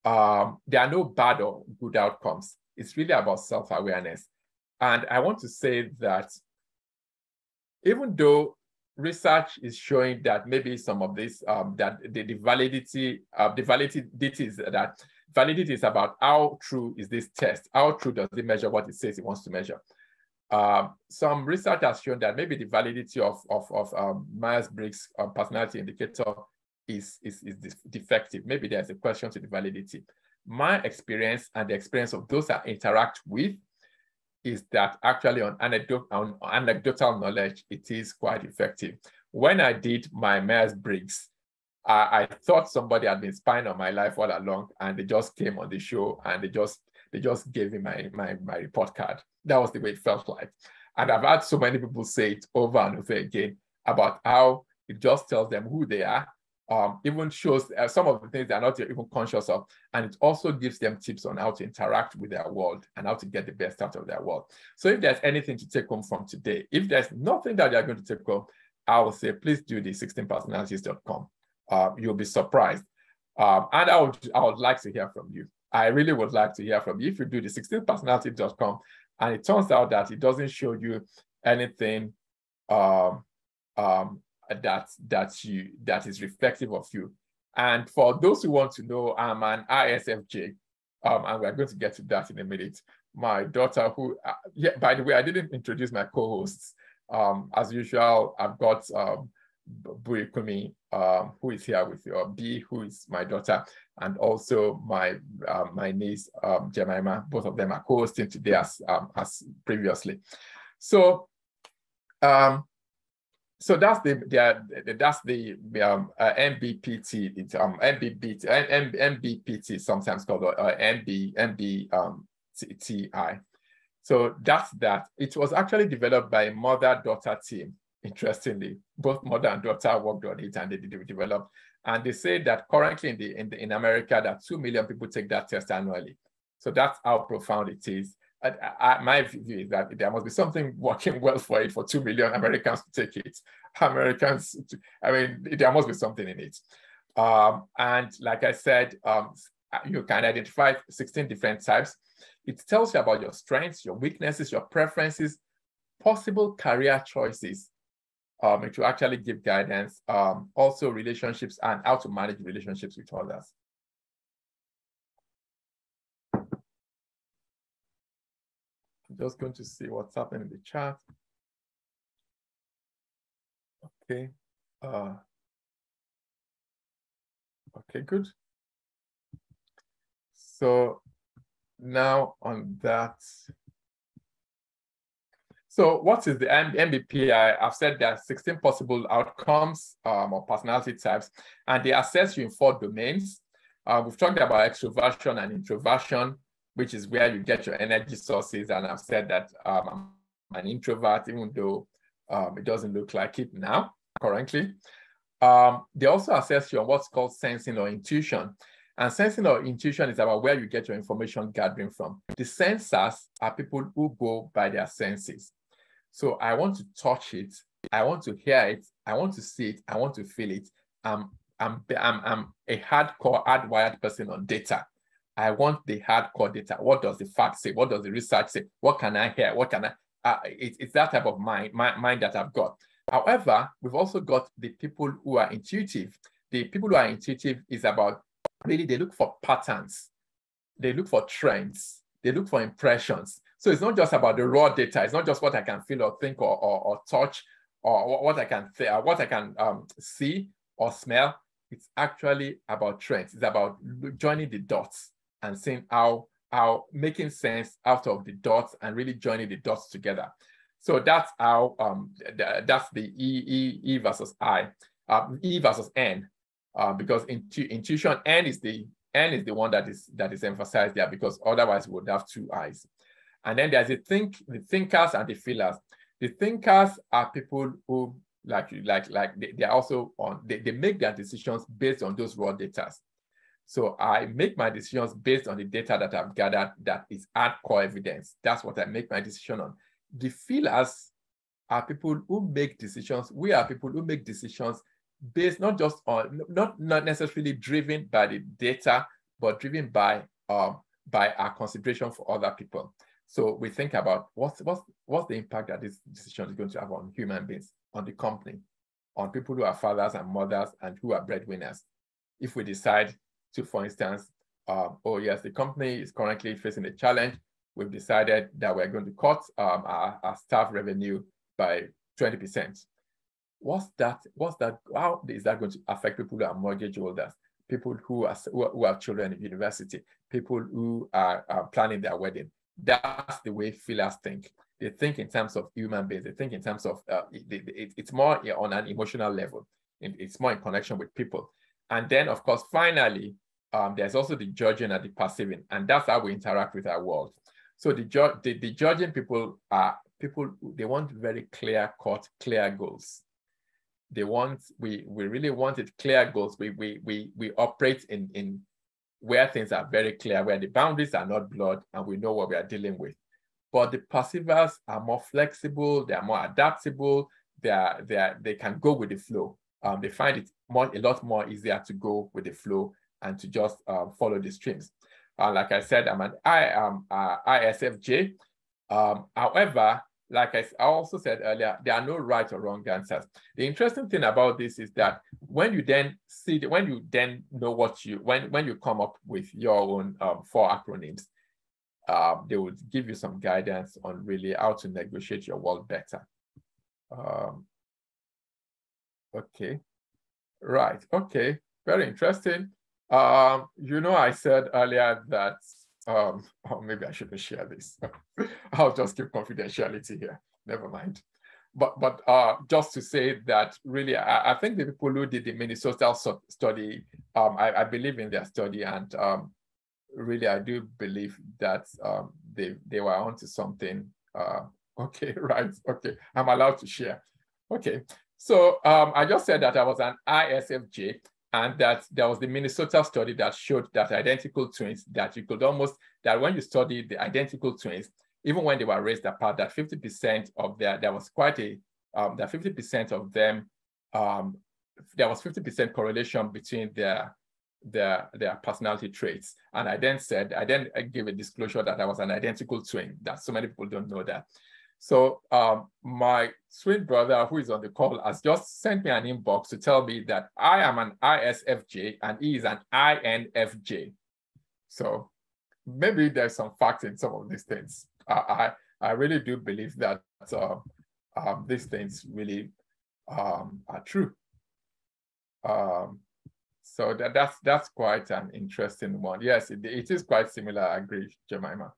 there are no bad or good outcomes. It's really about self-awareness. And I want to say that even though research is showing that maybe some of this, that the validity is about how true is this test, how true does it measure what it says it wants to measure. Some research has shown that maybe the validity of Myers-Briggs personality indicator is defective. Maybe there's a question to the validity. My experience and the experience of those I interact with is that actually on anecdotal knowledge, it is quite effective. When I did my Myers-Briggs, I thought somebody had been spying on my life all along, and they just came on the show and they just gave me my report card. That was the way it felt like. And I've had so many people say it over and over again about how it just tells them who they are, even shows some of the things they're not even conscious of. And it also gives them tips on how to interact with their world and how to get the best out of their world. So if there's anything to take home from today, if there's nothing that you're going to take home, I will say, please do the 16personalities.com. You'll be surprised. And I would like to hear from you. I really would like to hear from you. If you do the 16personalities.com and it turns out that it doesn't show you anything that is reflective of you. And for those who want to know, I'm an ISFJ, and we're going to get to that in a minute. My daughter, who, by the way, I didn't introduce my co-hosts. As usual, I've got Buikumi, who is here with you, B, who is my daughter, and also my niece, Jemima. Both of them are co-hosting today as previously. So, so that's the MBPT. It's MBPT, sometimes called MBTI. So that's that. It was actually developed by a mother-daughter team. Interestingly, both mother and daughter worked on it, and they developed. And they say that currently in America, that 2 million people take that test annually. So that's how profound it is. My view is that there must be something working well for it for 2 million Americans to take it. There must be something in it. And like I said, you can identify 16 different types. It tells you about your strengths, your weaknesses, your preferences, possible career choices. It will actually give guidance, also relationships and how to manage relationships with others. I'm just going to see what's happening in the chat. Okay. Okay, good. So now on that. So what is the MBTI? I've said there are 16 possible outcomes or personality types, and they assess you in 4 domains. We've talked about extroversion and introversion, which is where you get your energy sources. And I've said that I'm an introvert, even though it doesn't look like it now. currently. They also assess you on what's called sensing or intuition. And sensing or intuition is about where you get your information gathering from. The sensors are people who go by their senses. So I want to touch it, I want to hear it, I want to see it, I want to feel it. I'm a hardcore, hardwired person on data. I want the hardcore data. What does the fact say? What does the research say? What can I hear? What can I? It's that type of mind that I've got. However, we've also got the people who are intuitive. The people who are intuitive is about really, they look for patterns, they look for trends, they look for impressions. So it's not just about the raw data. It's not just what I can feel or think or touch or what I can see or smell. It's actually about trends. It's about joining the dots and seeing how making sense out of the dots and really joining the dots together. So that's how that's the E versus I, E versus N, because intuition, N is the one that is emphasized there, because otherwise we would have two I's. And then there's the thinkers and the feelers. The thinkers are people who they are also on, they make their decisions based on those raw data. So I make my decisions based on the data that I've gathered that is hardcore evidence. That's what I make my decision on. The feelers are people who make decisions. We are people who make decisions based not just on, not necessarily driven by the data, but driven by our consideration for other people. So we think about what's the impact that this decision is going to have on human beings, on the company, on people who are fathers and mothers and who are breadwinners. If we decide to, for instance, oh yes, the company is currently facing a challenge, we've decided that we're going to cut our staff revenue by 20%. How is that going to affect people who are mortgage holders, people who have children in university, people who are planning their wedding? That's the way feelers think. They think in terms of human beings. They think in terms of, it's more on an emotional level. It's more in connection with people. And then, of course, finally, there's also the judging and the perceiving, and that's how we interact with our world. So the judging people are people, they want very clear-cut, clear goals. We really wanted clear goals. We operate in where things are very clear, where the boundaries are not blurred, and we know what we are dealing with. But the perceivers are more flexible, they are more adaptable, they can go with the flow. They find it a lot more easier to go with the flow and to just follow the streams. Like I said, I'm an ISFJ. However, like I also said earlier, there are no right or wrong answers. The interesting thing about this is that when you then know when you come up with your own 4 acronyms, they would give you some guidance on really how to negotiate your world better. Okay, right, okay, very interesting. I said earlier that, or maybe I shouldn't share this. I'll just keep confidentiality here. Never mind. But just to say that really, I think the people who did the Minnesota study, I believe in their study, and really, I do believe that they were onto something. Okay, right. Okay, I'm allowed to share. Okay, so I just said that I was an ISFJ, and that there was the Minnesota study that showed that identical twins, that you could that when you study the identical twins, even when they were raised apart, that 50% of that was quite that 50% of them, there was 50% correlation between their personality traits. And I then gave a disclosure that I was an identical twin, that so many people don't know that. So my twin brother, who is on the call, has just sent me an inbox to tell me that I am an ISFJ and he is an INFJ. So maybe there's some facts in some of these things. I really do believe that these things really are true. So that's quite an interesting one. Yes, it is quite similar. I agree, Jemima.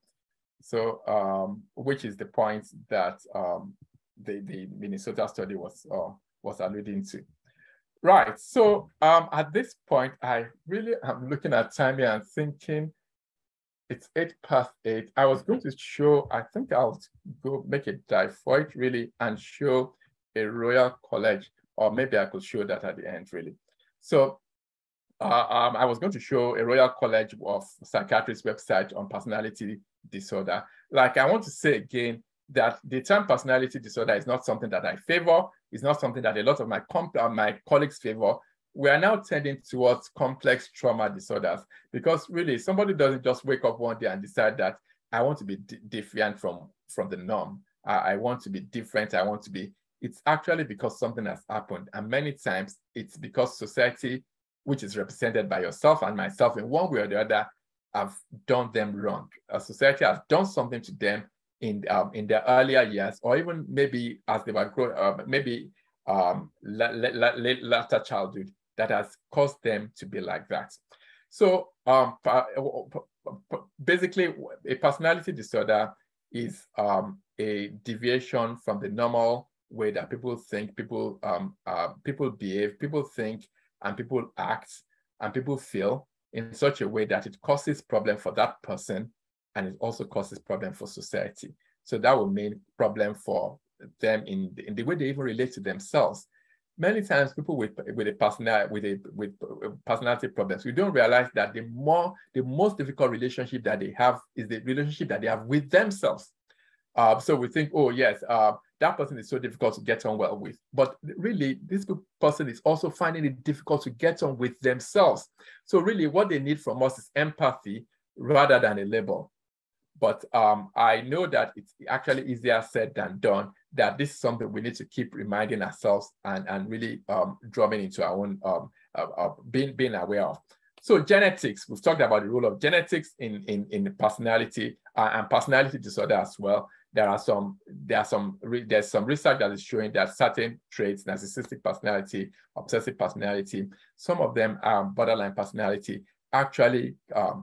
So, which is the point that the Minnesota study was alluding to. Right. So at this point, I really am looking at time here and thinking it's 8:08. I was going to show, I think I'll go make a dive for it really and show a Royal College or maybe I could show that at the end, really. So I was going to show a Royal College of Psychiatrists website on personality disorder. Like, I want to say again that the term personality disorder is not something that I favor. It's not something that a lot of my colleagues favor. We are now tending towards complex trauma disorders, because really somebody doesn't just wake up one day and decide that I want to be different from the norm. I want to be different. I want to be. It's actually because something has happened. And many times it's because society, which is represented by yourself and myself in one way or the other, have done them wrong. Society has done something to them in their earlier years, or even maybe as they were growing up, maybe later childhood, that has caused them to be like that. So basically, a personality disorder is a deviation from the normal way that people think, people behave, people think, and people act, and people feel in such a way that it causes problem for that person, and it also causes problem for society. So that will mean problem for them in the way they even relate to themselves. Many times, people with personality problems, we don't realize that the most difficult relationship that they have is the relationship that they have with themselves. So we think, oh yes, that person is so difficult to get on well with. But really, this person is also finding it difficult to get on with themselves. So really, what they need from us is empathy rather than a label. But I know that it's actually easier said than done, that this is something we need to keep reminding ourselves and really drumming into our own being aware of. So genetics, we've talked about the role of genetics in personality and personality disorder as well. There's some research that is showing that certain traits, narcissistic personality, obsessive personality, some of them are borderline personality. Actually,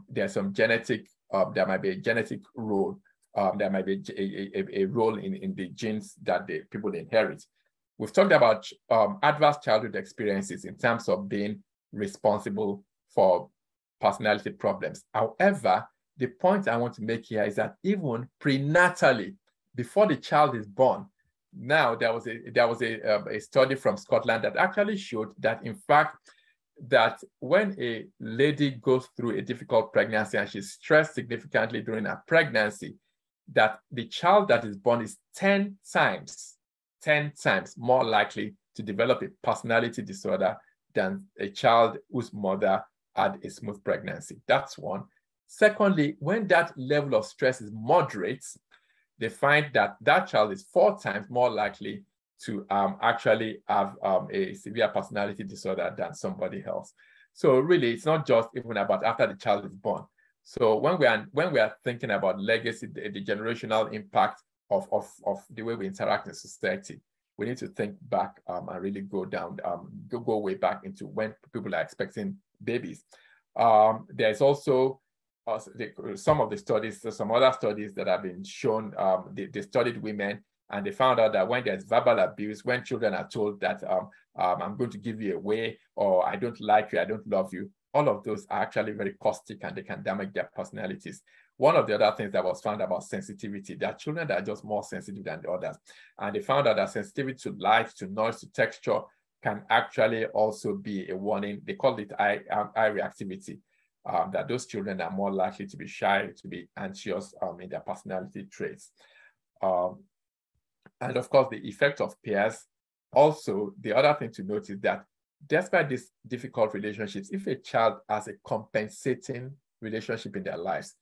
there's some genetic, there might be a genetic role, there might be a role in the genes that the people inherit. We've talked about adverse childhood experiences in terms of being responsible for personality problems. However, the point I want to make here is that even prenatally, before the child is born, now there was a study from Scotland that actually showed that, in fact, that when a lady goes through a difficult pregnancy and she's stressed significantly during her pregnancy, that the child that is born is 10 times more likely to develop a personality disorder than a child whose mother had a smooth pregnancy. That's one. Secondly, when that level of stress is moderate, they find that that child is 4 times more likely to actually have a severe personality disorder than somebody else. So really, it's not just even about after the child is born. So when we are thinking about legacy, the generational impact of the way we interact in society, we need to think back and really go way back into when people are expecting babies. There's also some other studies that have been shown. They studied women, and they found out that when there's verbal abuse, when children are told that I'm going to give you away, or I don't like you, I don't love you, all of those are actually very caustic and they can damage their personalities. One of the other things that was found about sensitivity, there are children that are just more sensitive than the others. And they found out that sensitivity to light, to noise, to texture can actually also be a warning. They call it eye reactivity. That those children are more likely to be shy, to be anxious in their personality traits. And of course, the effect of peers. Also, the other thing to note is that despite these difficult relationships, if a child has a compensating relationship in their lives,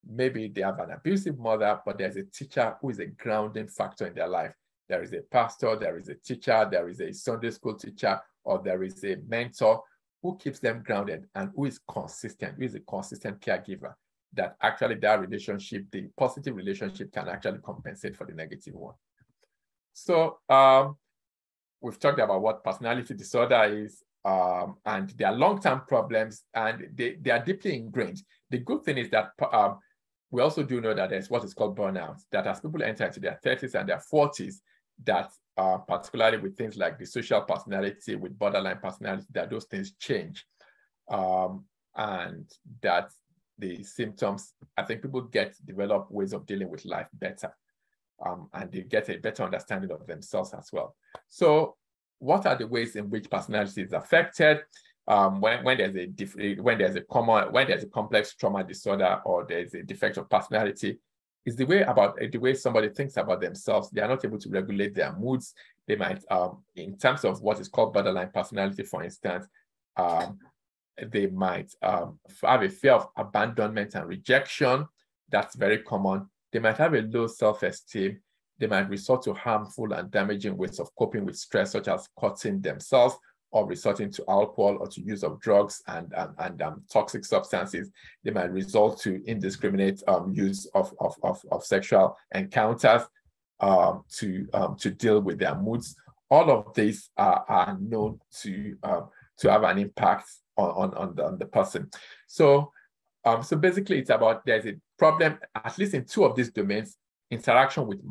maybe they have an abusive mother, but there's a teacher who is a grounding factor in their life. There is a pastor, there is a teacher, there is a Sunday school teacher, or there is a mentor who keeps them grounded and who is consistent, who is a consistent caregiver, that actually that relationship, the positive relationship, can actually compensate for the negative one. So we've talked about what personality disorder is, and there are long-term problems, and they are deeply ingrained. The good thing is that we also do know that there's what is called burnout, that as people enter into their 30s and their 40s, that particularly with things like the social personality, with borderline personality, that those things change. And that the symptoms, I think people develop ways of dealing with life better. And they get a better understanding of themselves as well. So what are the ways in which personality is affected when there's a complex trauma disorder or there's a defect of personality. Is the way somebody thinks about themselves. They are not able to regulate their moods. They might, in terms of what is called borderline personality, for instance, they might have a fear of abandonment and rejection. That's very common. They might have a low self-esteem. They might resort to harmful and damaging ways of coping with stress, such as cutting themselves or resorting to alcohol or to use of drugs and toxic substances. They might resort to indiscriminate use of sexual encounters to deal with their moods. All of these are known to have an impact on the person. So basically, it's about there's a problem, at least in two of these domains, interaction with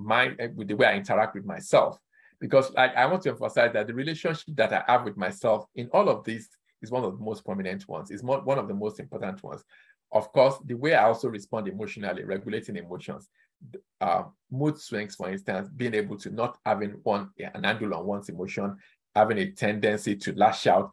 the way I interact with myself. Because I want to emphasize that the relationship that I have with myself in all of these is one of the most prominent ones, is one of the most important ones. Of course, the way I also respond emotionally, regulating emotions, mood swings, for instance, being able to not having an handle on one's emotion, having a tendency to lash out,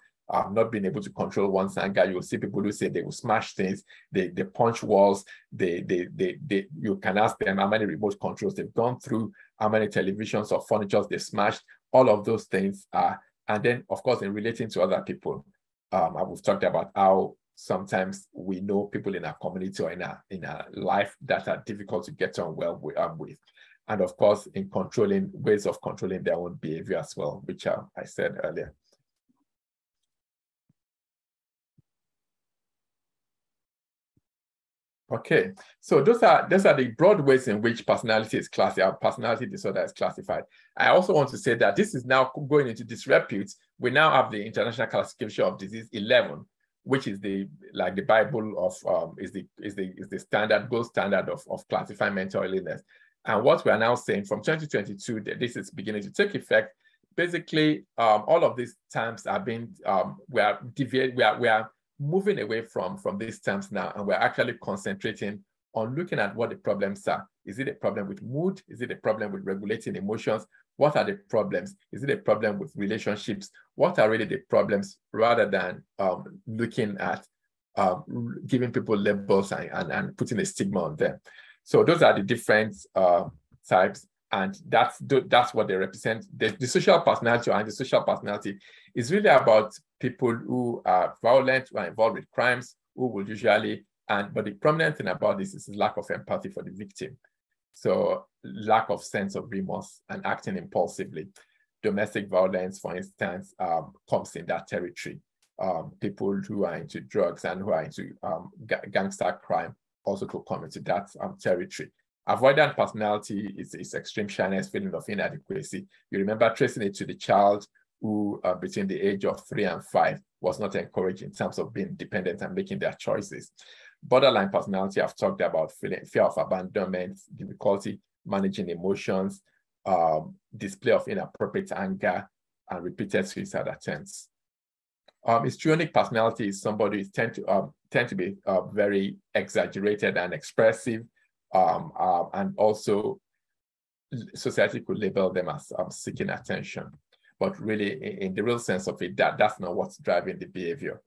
not being able to control one's anger. You will see people who say they will smash things, they punch walls, you can ask them how many remote controls they've gone through, how many televisions or furniture they've smashed, all of those things. And then, of course, in relating to other people, we've talked about how sometimes we know people in our community or in our life that are difficult to get on well with. And of course, in ways of controlling their own behavior as well, which I said earlier. Okay, so those are the broad ways in which personality disorder is classified. I also want to say that this is now going into disrepute. We now have the International Classification of Disease 11, which is the Bible of is the standard gold standard of classifying mental illness. And what we are now saying from 2022 that this is beginning to take effect. Basically, all of these terms are being we are moving away from these terms now, and we're actually concentrating on looking at what the problems are. Is it a problem with mood? Is it a problem with regulating emotions? What are the problems? Is it a problem with relationships? What are really the problems, rather than looking at giving people labels and putting a stigma on them? So those are the different types, and that's what they represent. The social personality or antisocial personality is really about people who are violent, who are involved with crimes, who will usually, but the prominent thing about this is lack of empathy for the victim. So lack of sense of remorse and acting impulsively. Domestic violence, for instance, comes in that territory. People who are into drugs and who are into gangster crime also could come into that territory. Avoidant personality is extreme shyness, feeling of inadequacy. You remember tracing it to the child who between the age of 3 and 5 was not encouraged in terms of being independent and making their choices. Borderline personality, I've talked about fear of abandonment, difficulty managing emotions, display of inappropriate anger, and repeated suicide attempts. Histrionic personality is somebody who tend to be very exaggerated and expressive, and also society could label them as seeking attention. But really, in the real sense of it, that's not what's driving the behavior.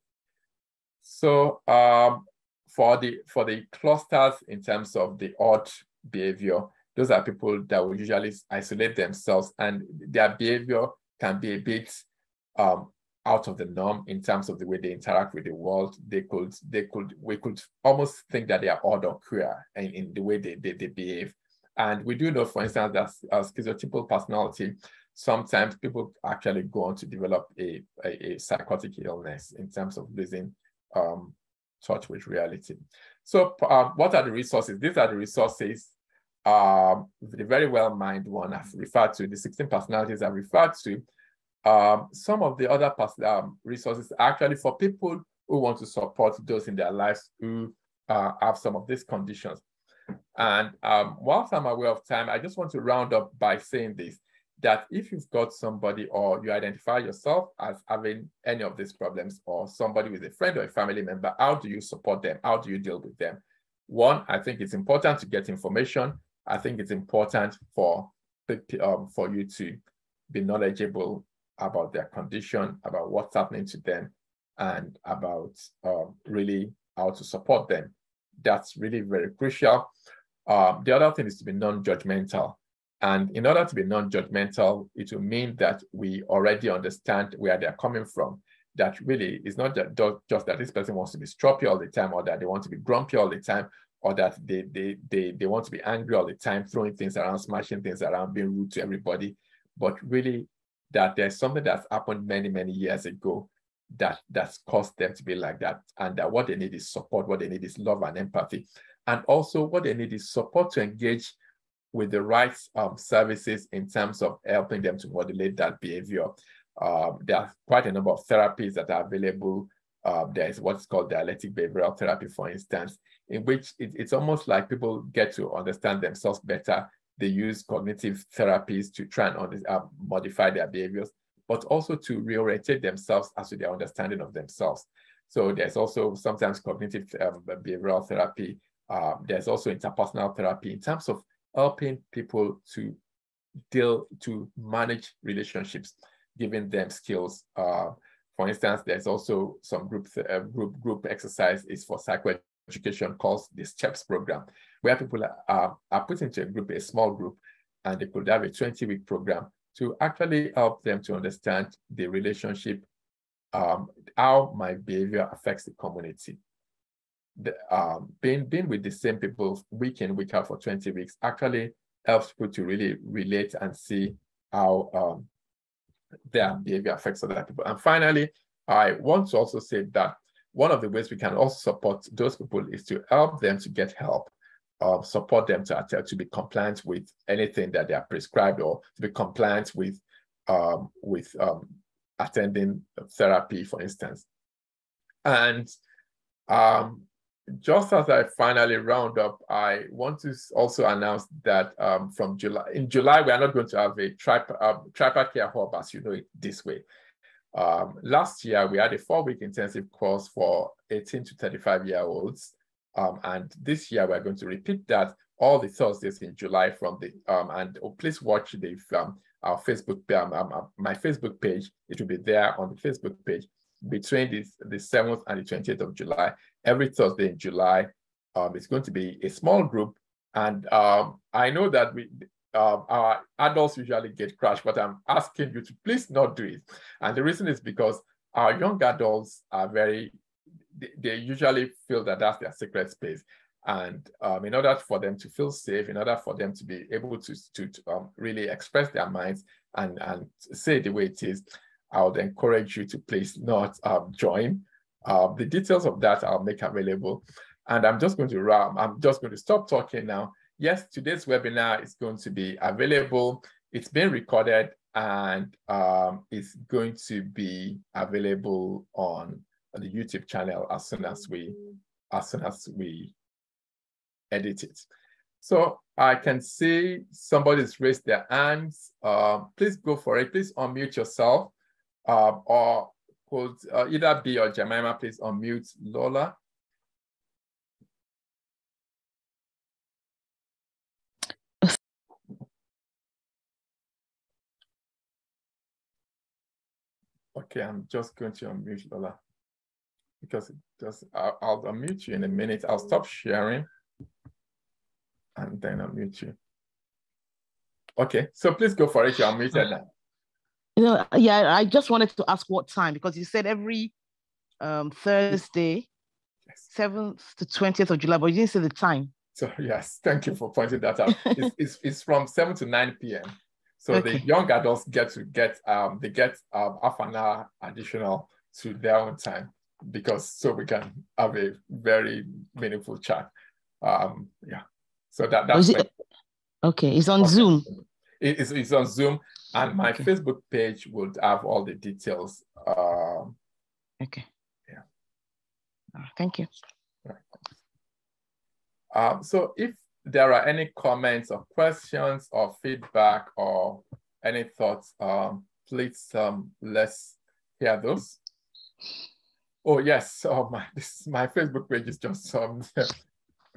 So for the clusters in terms of the odd behavior, those are people that will usually isolate themselves, and their behavior can be a bit out of the norm in terms of the way they interact with the world. We could almost think that they are odd or queer in the way they behave. And we do know, for instance, that schizotypal personality, sometimes people actually go on to develop a psychotic illness in terms of losing touch with reality. So what are the resources? These are the resources. The very well-mined one I've referred to, the 16 personalities I've referred to. Some of the other resources are actually for people who want to support those in their lives who have some of these conditions. And whilst I'm aware of time, I just want to round up by saying this, that if you've got somebody or you identify yourself as having any of these problems, or somebody with a friend or a family member, how do you support them? How do you deal with them? One, I think it's important to get information. I think it's important for you to be knowledgeable about their condition, about what's happening to them, and about really how to support them. That's really very crucial. The other thing is to be non-judgmental. And in order to be non-judgmental, it will mean that we already understand where they're coming from. That really is not just that this person wants to be stroppy all the time, or that they want to be grumpy all the time, or that they want to be angry all the time, throwing things around, smashing things around, being rude to everybody. But really, that there's something that's happened many, many years ago that's caused them to be like that. And that what they need is support, what they need is love and empathy. And also what they need is support to engage with the right services in terms of helping them to modulate that behavior. There are quite a number of therapies that are available. There's what's called dialectic behavioral therapy, for instance, in which it's almost like people get to understand themselves better. They use cognitive therapies to try and modify their behaviors, but also to reorientate themselves as to their understanding of themselves. So there's also sometimes cognitive behavioral therapy. There's also interpersonal therapy in terms of helping people to manage relationships, giving them skills. For instance, there's also some group exercise is for psychoeducation called the STEPS program, where people are put into a small group, and they could have a 20-week program to actually help them to understand the relationship, how my behavior affects the community. Being with the same people week in, week out for 20 weeks actually helps people to really relate and see how their behavior affects other people. And finally, I want to also say that one of the ways we can also support those people is to help them to get help, support them to be compliant with anything that they are prescribed, or to be compliant with attending therapy, for instance. And just as I finally round up, I want to also announce that in July, we are not going to have a tripart care hub as you know it this way. Last year, we had a 4-week intensive course for 18 to 35-year-olds. And this year, we're going to repeat that all the Thursdays in July and please watch our Facebook, my Facebook page. It will be there on the Facebook page between the 7th and the 20th of July. Every Thursday in July, it's going to be a small group. And I know that our adults usually get crushed, but I'm asking you to please not do it. And the reason is because our young adults are they usually feel that that's their secret space. And in order for them to feel safe, in order for them to be able to really express their minds and say the way it is, I would encourage you to please not join. The details of that I'll make available. And I'm just going to stop talking now. Yes, today's webinar is going to be available. It's been recorded, and it's going to be available on the YouTube channel as soon as we edit it. So I can see somebody's raised their hands. Please go for it. Please unmute yourself. Or could either B or Jemima please unmute Lola? Okay, I'm just going to unmute Lola because I'll unmute you in a minute. I'll stop sharing and then unmute you. Okay, so please go for it. You're unmuted now. Yeah, I just wanted to ask what time, because you said every Thursday, yes. 7th to 20th of July, but you didn't say the time. So yes, thank you for pointing that out. It's from 7 to 9 p.m. So okay. The young adults get half an hour additional to their own time, so we can have a very meaningful chat. Yeah. So that's okay. It's on Zoom. It's on Zoom, and my Facebook page would have all the details. Okay. Yeah. Thank you. Right. So if there are any comments or questions or feedback or any thoughts, please let's hear those. Oh yes, my Facebook page is just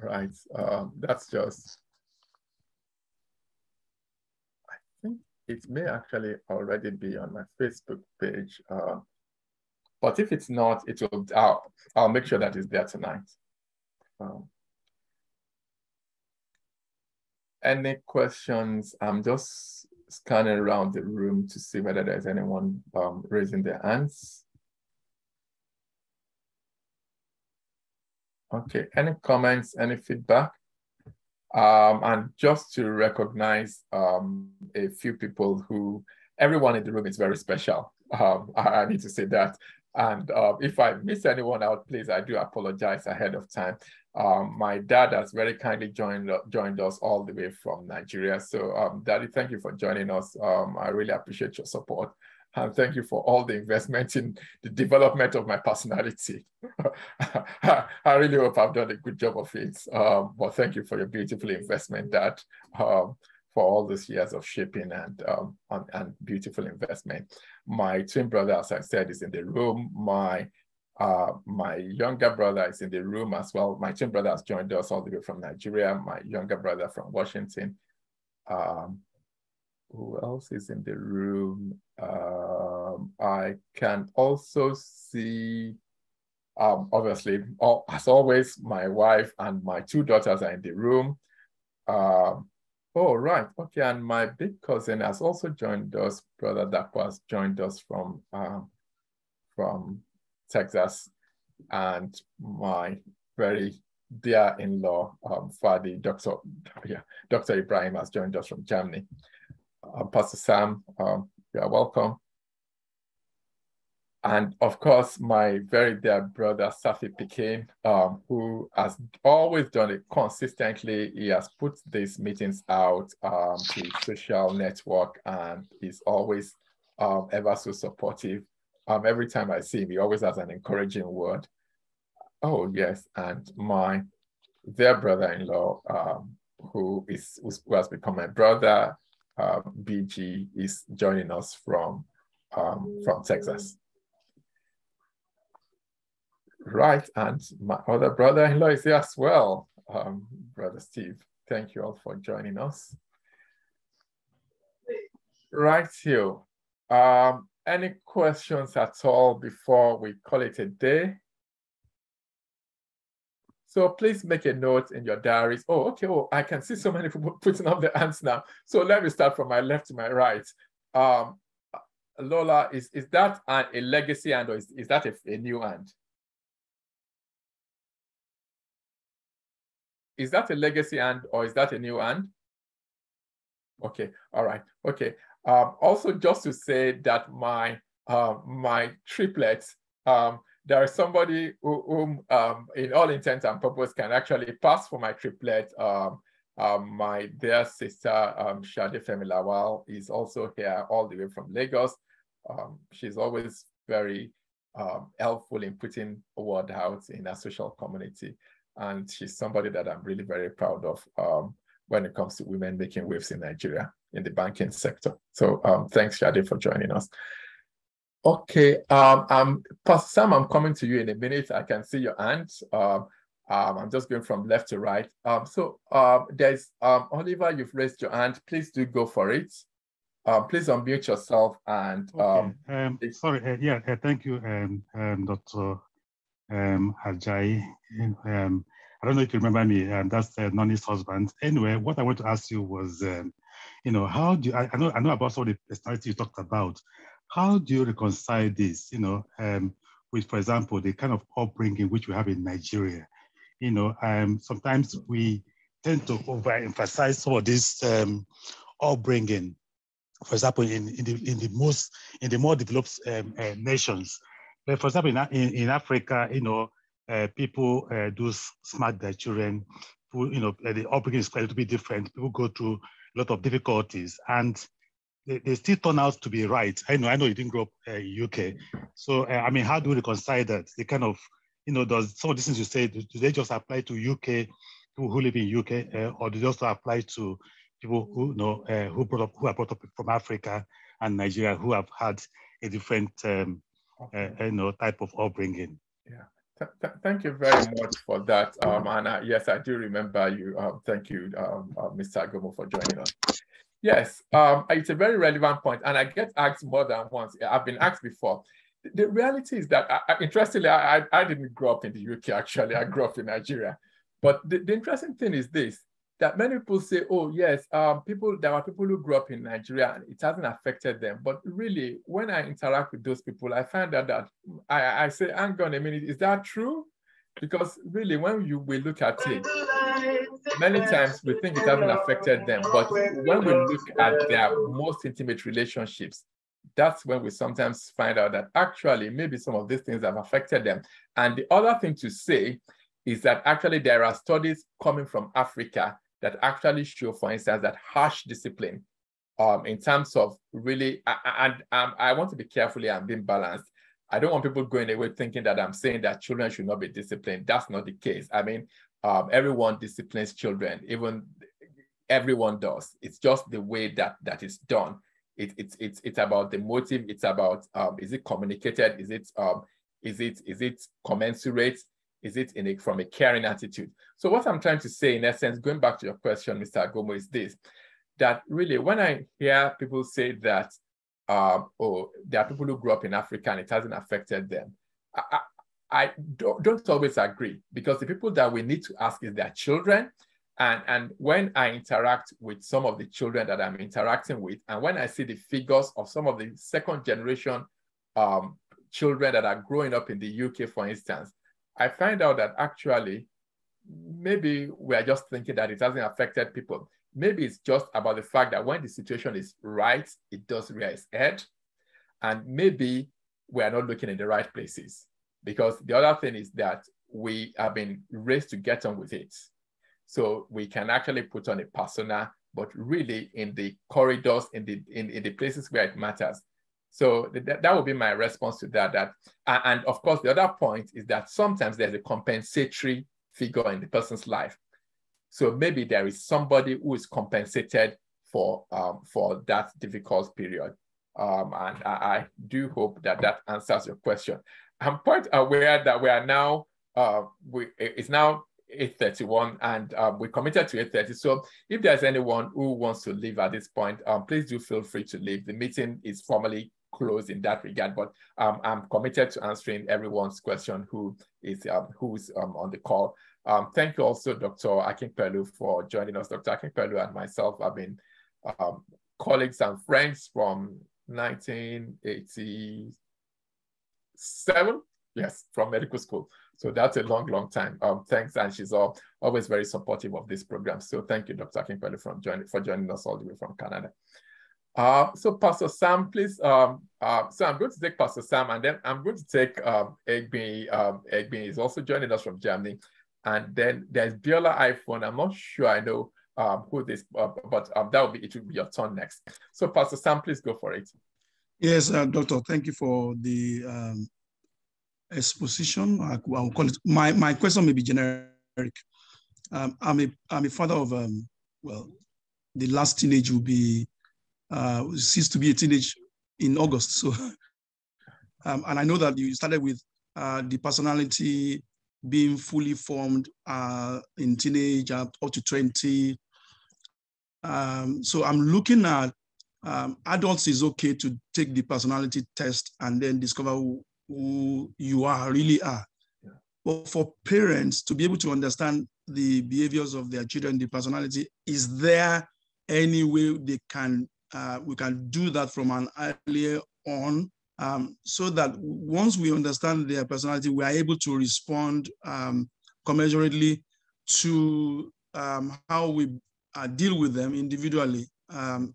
right. That's just, I think it may actually already be on my Facebook page. But if it's not, I'll make sure that it's there tonight. Any questions? I'm just scanning around the room to see whether there's anyone raising their hands. Okay, any comments, any feedback? And just to recognize a few people who, everyone in the room is very special. I need to say that. And if I miss anyone out, please, I do apologize ahead of time. My dad has very kindly joined us all the way from Nigeria. So Daddy, thank you for joining us. I really appreciate your support. And thank you for all the investment in the development of my personality. I really hope I've done a good job of it. But thank you for your beautiful investment, Dad, for all those years of shaping and beautiful investment. My twin brother, as I said, is in the room. My younger brother is in the room as well. My twin brother has joined us all the way from Nigeria. My younger brother from Washington. Who else is in the room? I can also see, obviously, as always, my wife and my two daughters are in the room. Oh, right. Okay. And my big cousin has also joined us. Brother Dapo has joined us from Texas. And my very dear in-law, Fadi, Dr. Ibrahim has joined us from Germany. Pastor Sam, you are welcome. And of course, my very dear brother, Safi Pekin, who has always done it consistently. He has put these meetings out to social network and is always ever so supportive. Every time I see him, he always has an encouraging word. Oh, yes. And my dear brother-in-law, who has become my brother, BG, is joining us from Texas. Right, and my other brother-in-law is here as well, Brother Steve. Thank you all for joining us. Right here. Any questions at all before we call it a day? So please make a note in your diaries. Oh, okay. Oh, I can see so many people putting up their hands now. So let me start from my left to my right. Lola, is that a legacy hand or is that a new hand? Is that a legacy hand or is that a new hand? Okay, all right, okay. Also, just to say that my triplets, there is somebody whom, in all intents and purposes, can actually pass for my triplet. My dear sister, Shade Femilawal, is also here all the way from Lagos. She's always very helpful in putting a word out in our social community. And she's somebody that I'm really very proud of when it comes to women making waves in Nigeria in the banking sector. So thanks, Shade, for joining us. Okay, Pastor Sam, I'm coming to you in a minute. I can see your hand. I'm just going from left to right. There's Oliver, you've raised your hand. Please do go for it. Please unmute yourself and okay. Sorry, thank you, Dr. Ajayi. I don't know if you remember me, that's Noni's husband. Anyway, what I want to ask you was, how do you, I know about some of the personality you talked about. How do you reconcile this, with, for example, the kind of upbringing which we have in Nigeria? Sometimes we tend to overemphasize some of this upbringing. For example, in the more developed nations. But for example, in Africa, people do smart their children. The upbringing is quite a little bit different. People go through a lot of difficulties, and they still turn out to be right. I know you didn't grow up in UK, so how do we reconcile that? The kind of, does some of these things you say, do they just apply to UK people who live in UK, or do they also apply to people who who are brought up from Africa and Nigeria who have had a different type of upbringing? Yeah. Thank you very much for that. And yes, I do remember you. Thank you, Mr. Agomo, for joining us. Yes, it's a very relevant point, and I get asked more than once. I've been asked before. The reality is that, interestingly, I didn't grow up in the UK, actually. I grew up in Nigeria. But the interesting thing is this, that many people say, oh, yes, there are people who grew up in Nigeria and it hasn't affected them. But really, when I interact with those people, I find out that I say, hang on a minute, is that true? Because really, when we look at it, many times we think it hasn't affected them. But when we look at their most intimate relationships, that's when we sometimes find out that actually maybe some of these things have affected them. And the other thing to say is that actually there are studies coming from Africa that actually show, for instance, that harsh discipline in terms of really, and I want to be careful here and being balanced. I don't want people going away thinking that I'm saying that children should not be disciplined. That's not the case. I mean, everyone disciplines children, even everyone does. It's just the way that is done. It's about the motive. It's about is it communicated? Is it commensurate? Is it from a caring attitude? So what I'm trying to say, in essence, going back to your question, Mr. Agomo, is this: that really, when I hear people say that, oh, there are people who grew up in Africa and it hasn't affected them, I don't always agree, because the people that we need to ask is their children. And when I interact with some of the children that I'm interacting with, and when I see the figures of some of the second generation children that are growing up in the UK, for instance, I find out that actually, maybe we are just thinking that it hasn't affected people. Maybe it's just about the fact that when the situation is right, it does rear its head. And maybe we are not looking in the right places. Because the other thing is that we have been raised to get on with it. So we can actually put on a persona, but really in the corridors, in the places where it matters. So that would be my response to that. And of course, the other point is that sometimes there's a compensatory figure in the person's life. So maybe there is somebody who is compensated for that difficult period. And I do hope that answers your question. I'm quite aware that we are now, it's now 8:31, and we committed to 8:30. So if there's anyone who wants to leave at this point, please do feel free to leave. The meeting is formally closed in that regard, but I'm committed to answering everyone's question who's on the call. Thank you also, Dr. Akinpelu, for joining us. Dr. Akinpelu and myself have been colleagues and friends from 1987, yes, from medical school. So that's a long, long time. Thanks, and she's always very supportive of this program. So thank you, Dr. Akinpelu, for joining us all the way from Canada. So Pastor Sam, please. So I'm going to take Pastor Sam, and then I'm going to take Egbe. Egbe is also joining us from Germany. And then there's Biola iPhone. I'm not sure I know who this, but it will be your turn next. So Pastor Sam, please go for it. Yes, Doctor, thank you for the exposition. I'll call it. My question may be generic. I'm a father of well, the last teenage will be cease to be a teenage in August. So, and I know that you started with the personality being fully formed in teenage up to 20. So I'm looking at adults is okay to take the personality test and then discover who you really are. Yeah. But for parents to be able to understand the behaviors of their children, the personality, is there any way they can we can do that from an earlier on, so that once we understand their personality, we are able to respond commensurately to how we deal with them individually. I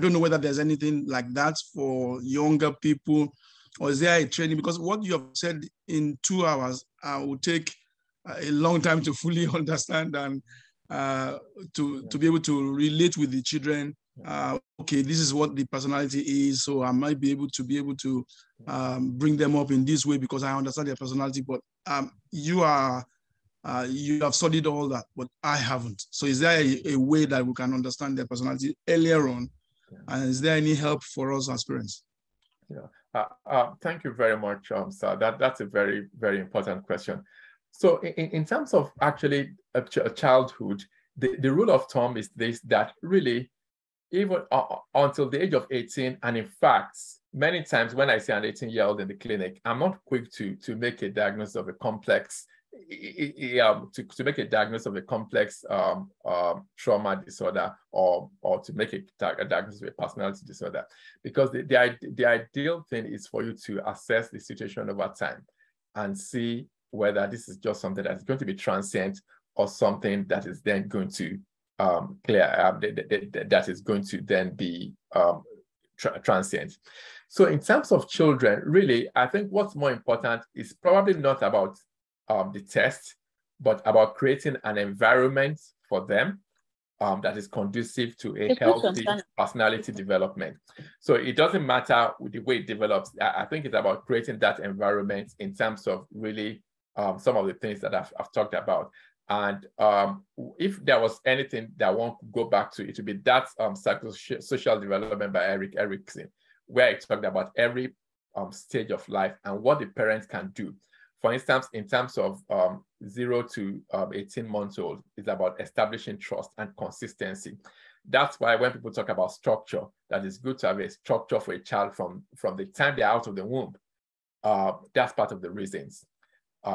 don't know whether there's anything like that for younger people, or is there a training? Because what you have said in 2 hours will take a long time to fully understand and to be able to relate with the children. Okay, this is what the personality is, so I might be able to bring them up in this way because I understand their personality. But you have studied all that, but I haven't. So is there a way that we can understand their personality earlier on? Yeah. And is there any help for us as parents? Yeah. Thank you very much, sir. That's a very, very important question. So in terms of actually a childhood, the rule of thumb is this, that really even until the age of 18. And in fact, many times when I see an 18-year-old in the clinic, I'm not quick to make a diagnosis of a complex, to make a diagnosis of a complex trauma disorder or to make a diagnosis of a personality disorder, because the ideal thing is for you to assess the situation over time and see whether this is just something that's going to be transient or something that is then going to that is going to then be transient. So in terms of children, really, I think what's more important is probably not about the test, but about creating an environment for them that is conducive to a healthy personality development. So it doesn't matter the way it develops. I think it's about creating that environment in terms of really some of the things that I've talked about. And if there was anything that I want to go back to, it would be that psychosocial development by Erik Erikson, where he talked about every stage of life and what the parents can do. For instance, in terms of 0 to 18 months old, it's about establishing trust and consistency. That's why when people talk about structure, that it's good to have a structure for a child from the time they're out of the womb. That's part of the reasons,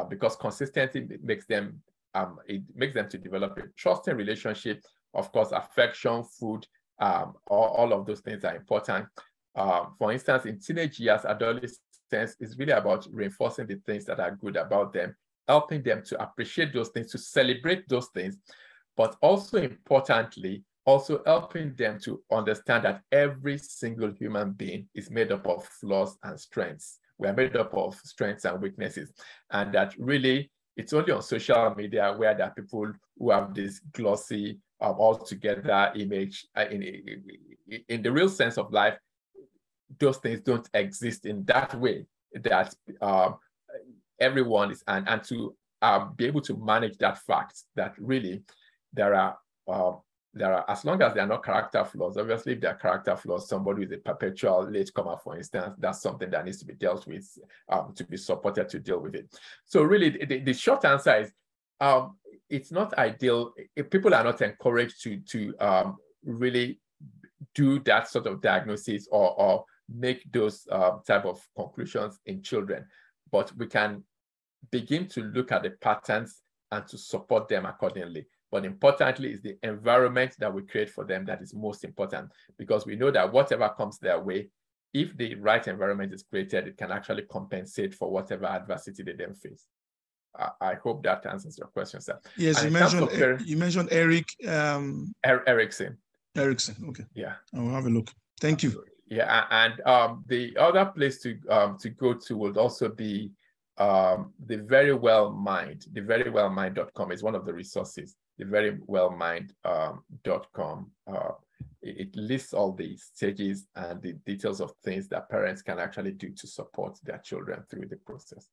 because consistency makes them to develop a trusting relationship. Of course, affection, food, all of those things are important. For instance, in teenage years, adolescence is really about reinforcing the things that are good about them, helping them to appreciate those things, to celebrate those things, but also importantly, also helping them to understand that every single human being is made up of flaws and strengths. We are made up of strengths and weaknesses, and that really it's only on social media where there are people who have this glossy, all-together image. In the real sense of life, those things don't exist in that way, that everyone is, and to be able to manage that fact that really there are, as long as there are not character flaws, obviously if there are character flaws, somebody with a perpetual latecomer, for instance, that's something that needs to be dealt with, to be supported to deal with it. So really the short answer is, it's not ideal. If people are not encouraged to really do that sort of diagnosis or make those type of conclusions in children, but we can begin to look at the patterns and to support them accordingly. But importantly is the environment that we create for them that is most important, because we know that whatever comes their way, if the right environment is created, it can actually compensate for whatever adversity they then face. I hope that answers your question, sir. Yes, you mentioned Erik Erikson. Erikson, okay. Yeah. I'll have a look. Thank you. Yeah, and the other place to go to would also be the verywellmind. The verywellmind.com is one of the resources. The verywellmind.com. It lists all the stages and the details of things that parents can actually do to support their children through the process.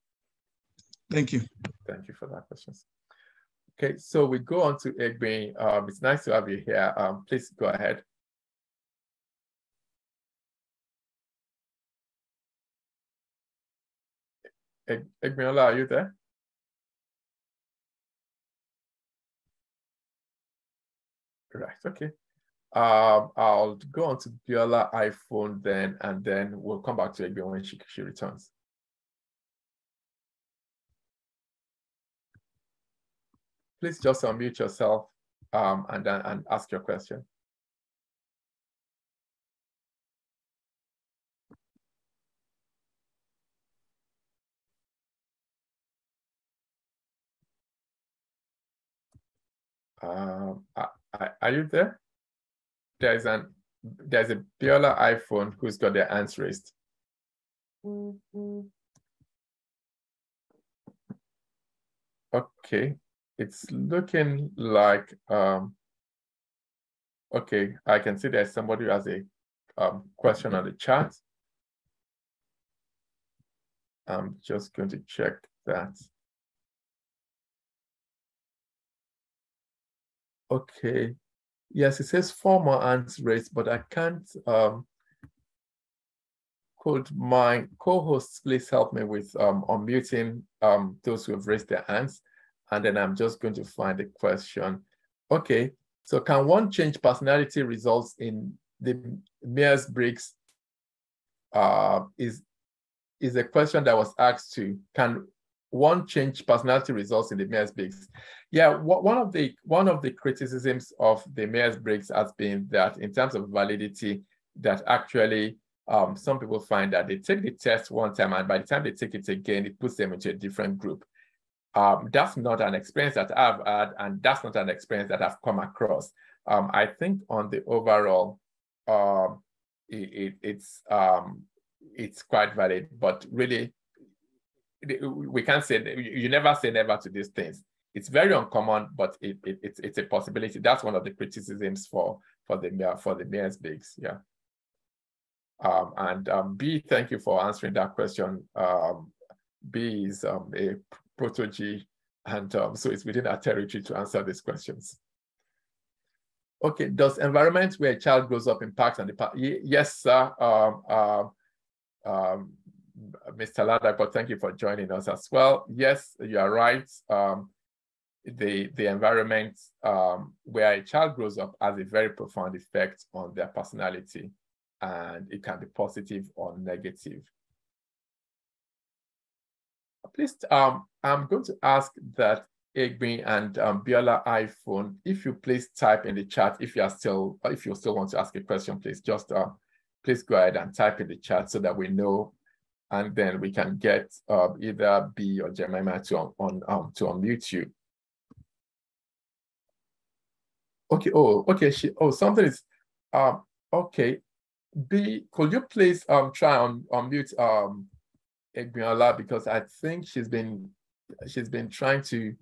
Thank you. Thank you for that question. Okay, so we go on to Egbin. It's nice to have you here. Please go ahead. Egbinola, are you there? Right, okay. I'll go on to Biola iPhone then, and then we'll come back to Egbin when she returns. Please just unmute yourself and ask your question. Are you there? There's a Biola iPhone who's got their hands raised. Okay, it's looking like okay, I can see there's somebody who has a question on the chat. I'm just going to check that. Okay, yes, it says 4 more hands raised, but I can't. Could my co-hosts please help me with unmuting those who have raised their hands, and then I'm just going to find the question. Okay, so can one change personality results in the Myers-Briggs is a question that was asked to, can one change personality results in the Myers-Briggs? Yeah, one of the criticisms of the Myers-Briggs has been that in terms of validity, that actually some people find that they take the test one time and by the time they take it again, it puts them into a different group. That's not an experience that I've had, and that's not an experience that I've come across. I think on the overall, it's quite valid, but really, we can't say, you never say never to these things. It's very uncommon, but it's a possibility. That's one of the criticisms for the Myers-Briggs, yeah. B, thank you for answering that question. B is a Proto-G, and so it's within our territory to answer these questions. Okay, does environment where a child grows up impact on the past? Yes, sir. Mr. Ladakot, thank you for joining us as well. Yes, you are right. The environment where a child grows up has a very profound effect on their personality, and it can be positive or negative. Please, I'm going to ask that Egbin and Biola iPhone, if you please type in the chat if you still want to ask a question, please just please go ahead and type in the chat so that we know, and then we can get either B or Jemima to unmute you. Okay. Oh, okay. Something is okay. B, could you please try and unmute Egbinola, because I think she's been trying to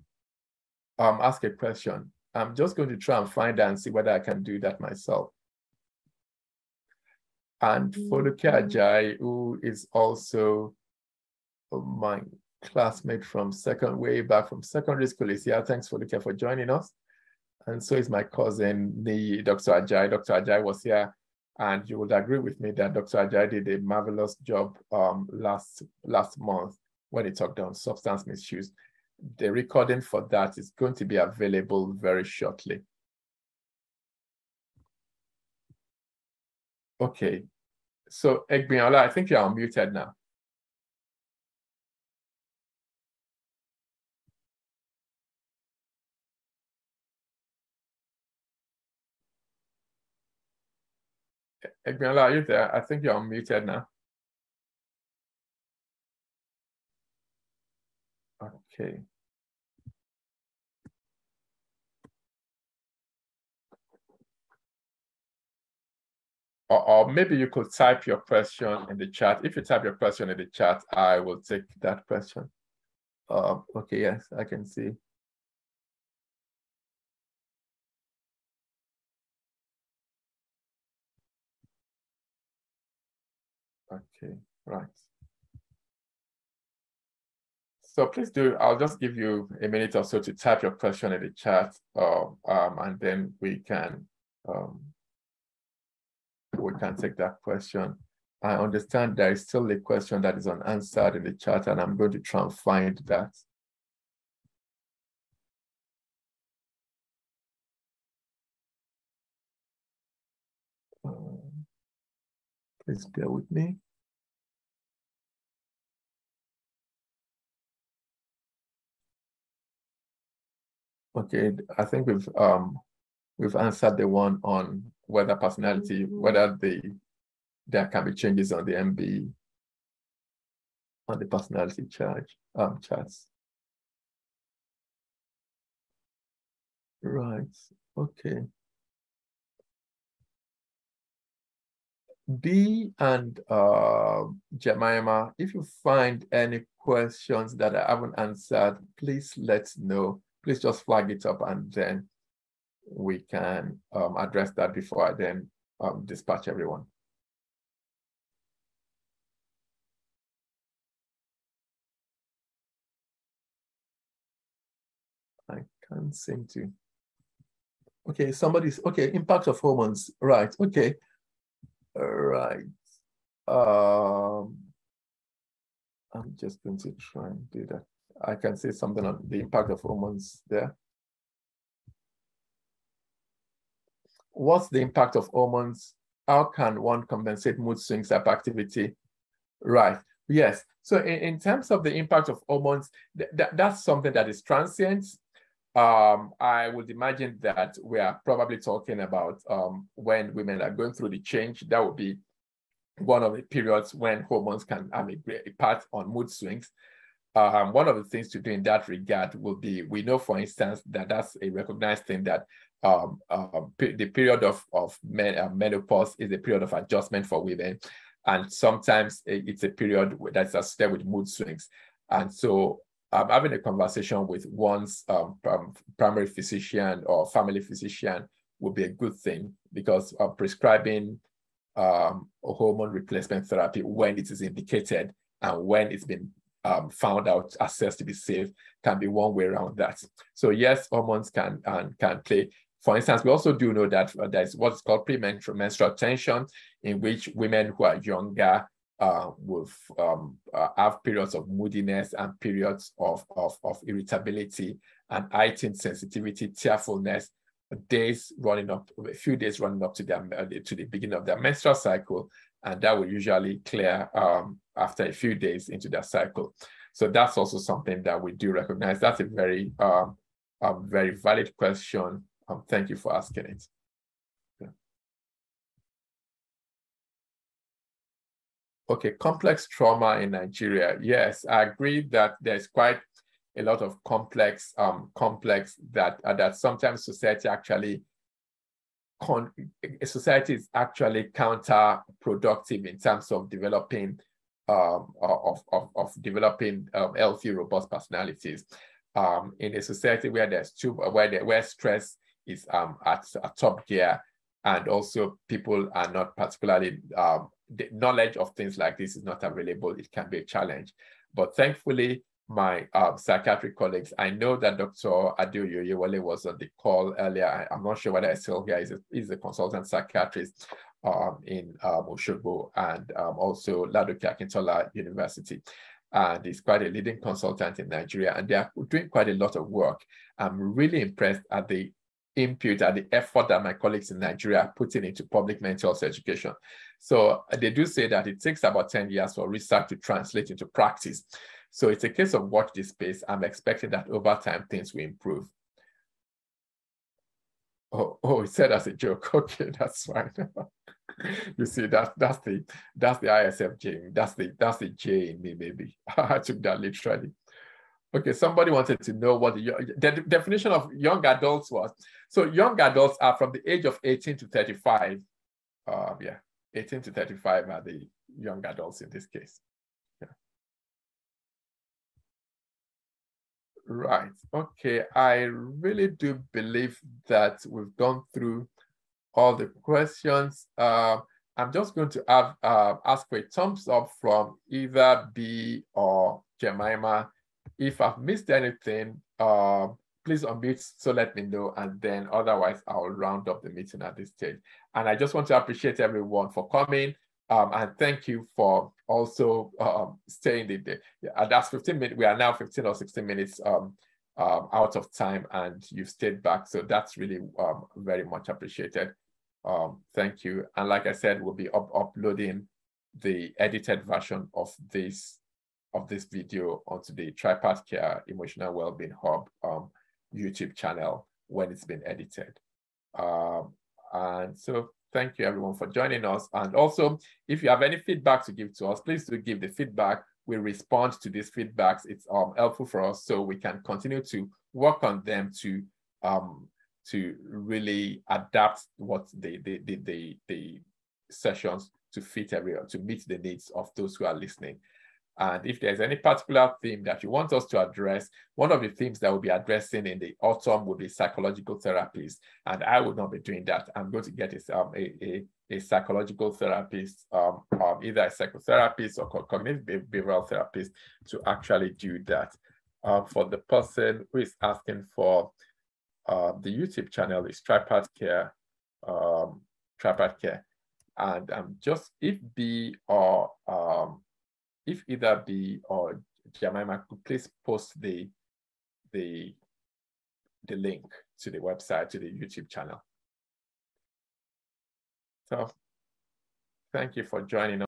ask a question. I'm just going to try and find her and see whether I can do that myself. And Foluke Ajayi, who is also my classmate from way back from secondary school, is here. Thanks, Foluke, for joining us. And so is my cousin, Dr. Ajayi. Dr. Ajayi was here, and you would agree with me that Dr. Ajayi did a marvelous job last month when he talked on substance misuse. The recording for that is going to be available very shortly. Okay, so Egbinola, I think you're unmuted now. Egbinola, are you there? I think you're unmuted now. Okay. Or maybe you could type your question in the chat. If you type your question in the chat, I will take that question. Okay, yes, I can see. Okay, right. So please do, I'll just give you a minute or so to type your question in the chat, and then we can take that question. I understand there is still a question that is unanswered in the chat, and I'm going to try and find that. Please bear with me. Okay, I think we've answered the one on whether personality, whether there can be changes on the MB, on the personality charts. Right, okay. B and Jemima, if you find any questions that I haven't answered, please let know. Please just flag it up, and then we can address that before I then dispatch everyone. I can't seem to. Okay, okay, impact of hormones, right, okay. Right. I'm just going to try and do that. I can say something on the impact of hormones there. What's the impact of hormones how can one compensate mood swings, hyperactivity? Right. Yes. So in terms of the impact of hormones, that's something that is transient. I would imagine that we are probably talking about when women are going through the change. That would be one of the periods when hormones can have a part on mood swings. One of the things to do in that regard will be, we know, for instance, that that's a recognized thing, that the period of menopause is a period of adjustment for women. And sometimes it's a period that's associated with mood swings. And so having a conversation with one's primary physician or family physician would be a good thing, because prescribing hormone replacement therapy when it is indicated and when it's been found out, assessed to be safe, can be one way around that. So yes, hormones can play. For instance, we also do know that there's what's called premenstrual tension, in which women who are younger will have periods of moodiness and periods of irritability and heightened sensitivity, tearfulness, days running up, a few days running up to the beginning of their menstrual cycle, and that will usually clear after a few days into their cycle. So that's also something that we do recognize. That's a very valid question. Thank you for asking it. Yeah. Okay, complex trauma in Nigeria. Yes, I agree that there's quite a lot of complex that sometimes society is actually counterproductive in terms of developing healthy, robust personalities. In a society where where stress is at top gear, and also people are not particularly the knowledge of things like this is not available, it can be a challenge. But thankfully, my psychiatric colleagues, I know that Dr. Adeoye Oyewole was on the call earlier. I'm not sure whether he's still here. He's a consultant psychiatrist in Osogbo, and also Ladoke Akintola University. And he's quite a leading consultant in Nigeria, and they are doing quite a lot of work. I'm really impressed at the input and the effort that my colleagues in Nigeria are putting into public mental health education. So they do say that it takes about 10 years for research to translate into practice. So it's a case of watch this space. I'm expecting that over time things will improve. Oh, he said as a joke. Okay, that's fine. You see, that's the ISFJ. That's the J in me, maybe. I took that literally. Okay, somebody wanted to know what the definition of young adults was. So young adults are from the age of 18 to 35. Yeah, 18 to 35 are the young adults in this case. Yeah. Right, okay, I really do believe that we've gone through all the questions. I'm just going to ask for a thumbs up from either B or Jemima. If I've missed anything, please unmute, so let me know, and then otherwise I'll round up the meeting at this stage. And I just want to appreciate everyone for coming, and thank you for also staying the day. That's 15 minutes. We are now 15 or 16 minutes out of time, and you've stayed back. So that's really very much appreciated. Thank you. And like I said, we'll be uploading the edited version of this video onto the Tripath Care Emotional Wellbeing Hub YouTube channel when it's been edited. And so thank you everyone for joining us. And also, if you have any feedback to give to us, please do give the feedback. We respond to these feedbacks. It's helpful for us, so we can continue to work on them to really adapt what the sessions to fit everyone, to meet the needs of those who are listening. And if there's any particular theme that you want us to address, one of the themes that we'll be addressing in the autumn will be psychological therapies. And I will not be doing that. I'm going to get a psychological therapist, either a psychotherapist or cognitive behavioral therapist, to actually do that. For the person who is asking for the YouTube channel, is Tripath Care, and just if B or if either B or Jemima could please post the link to the website, to the YouTube channel. So Thank you for joining us.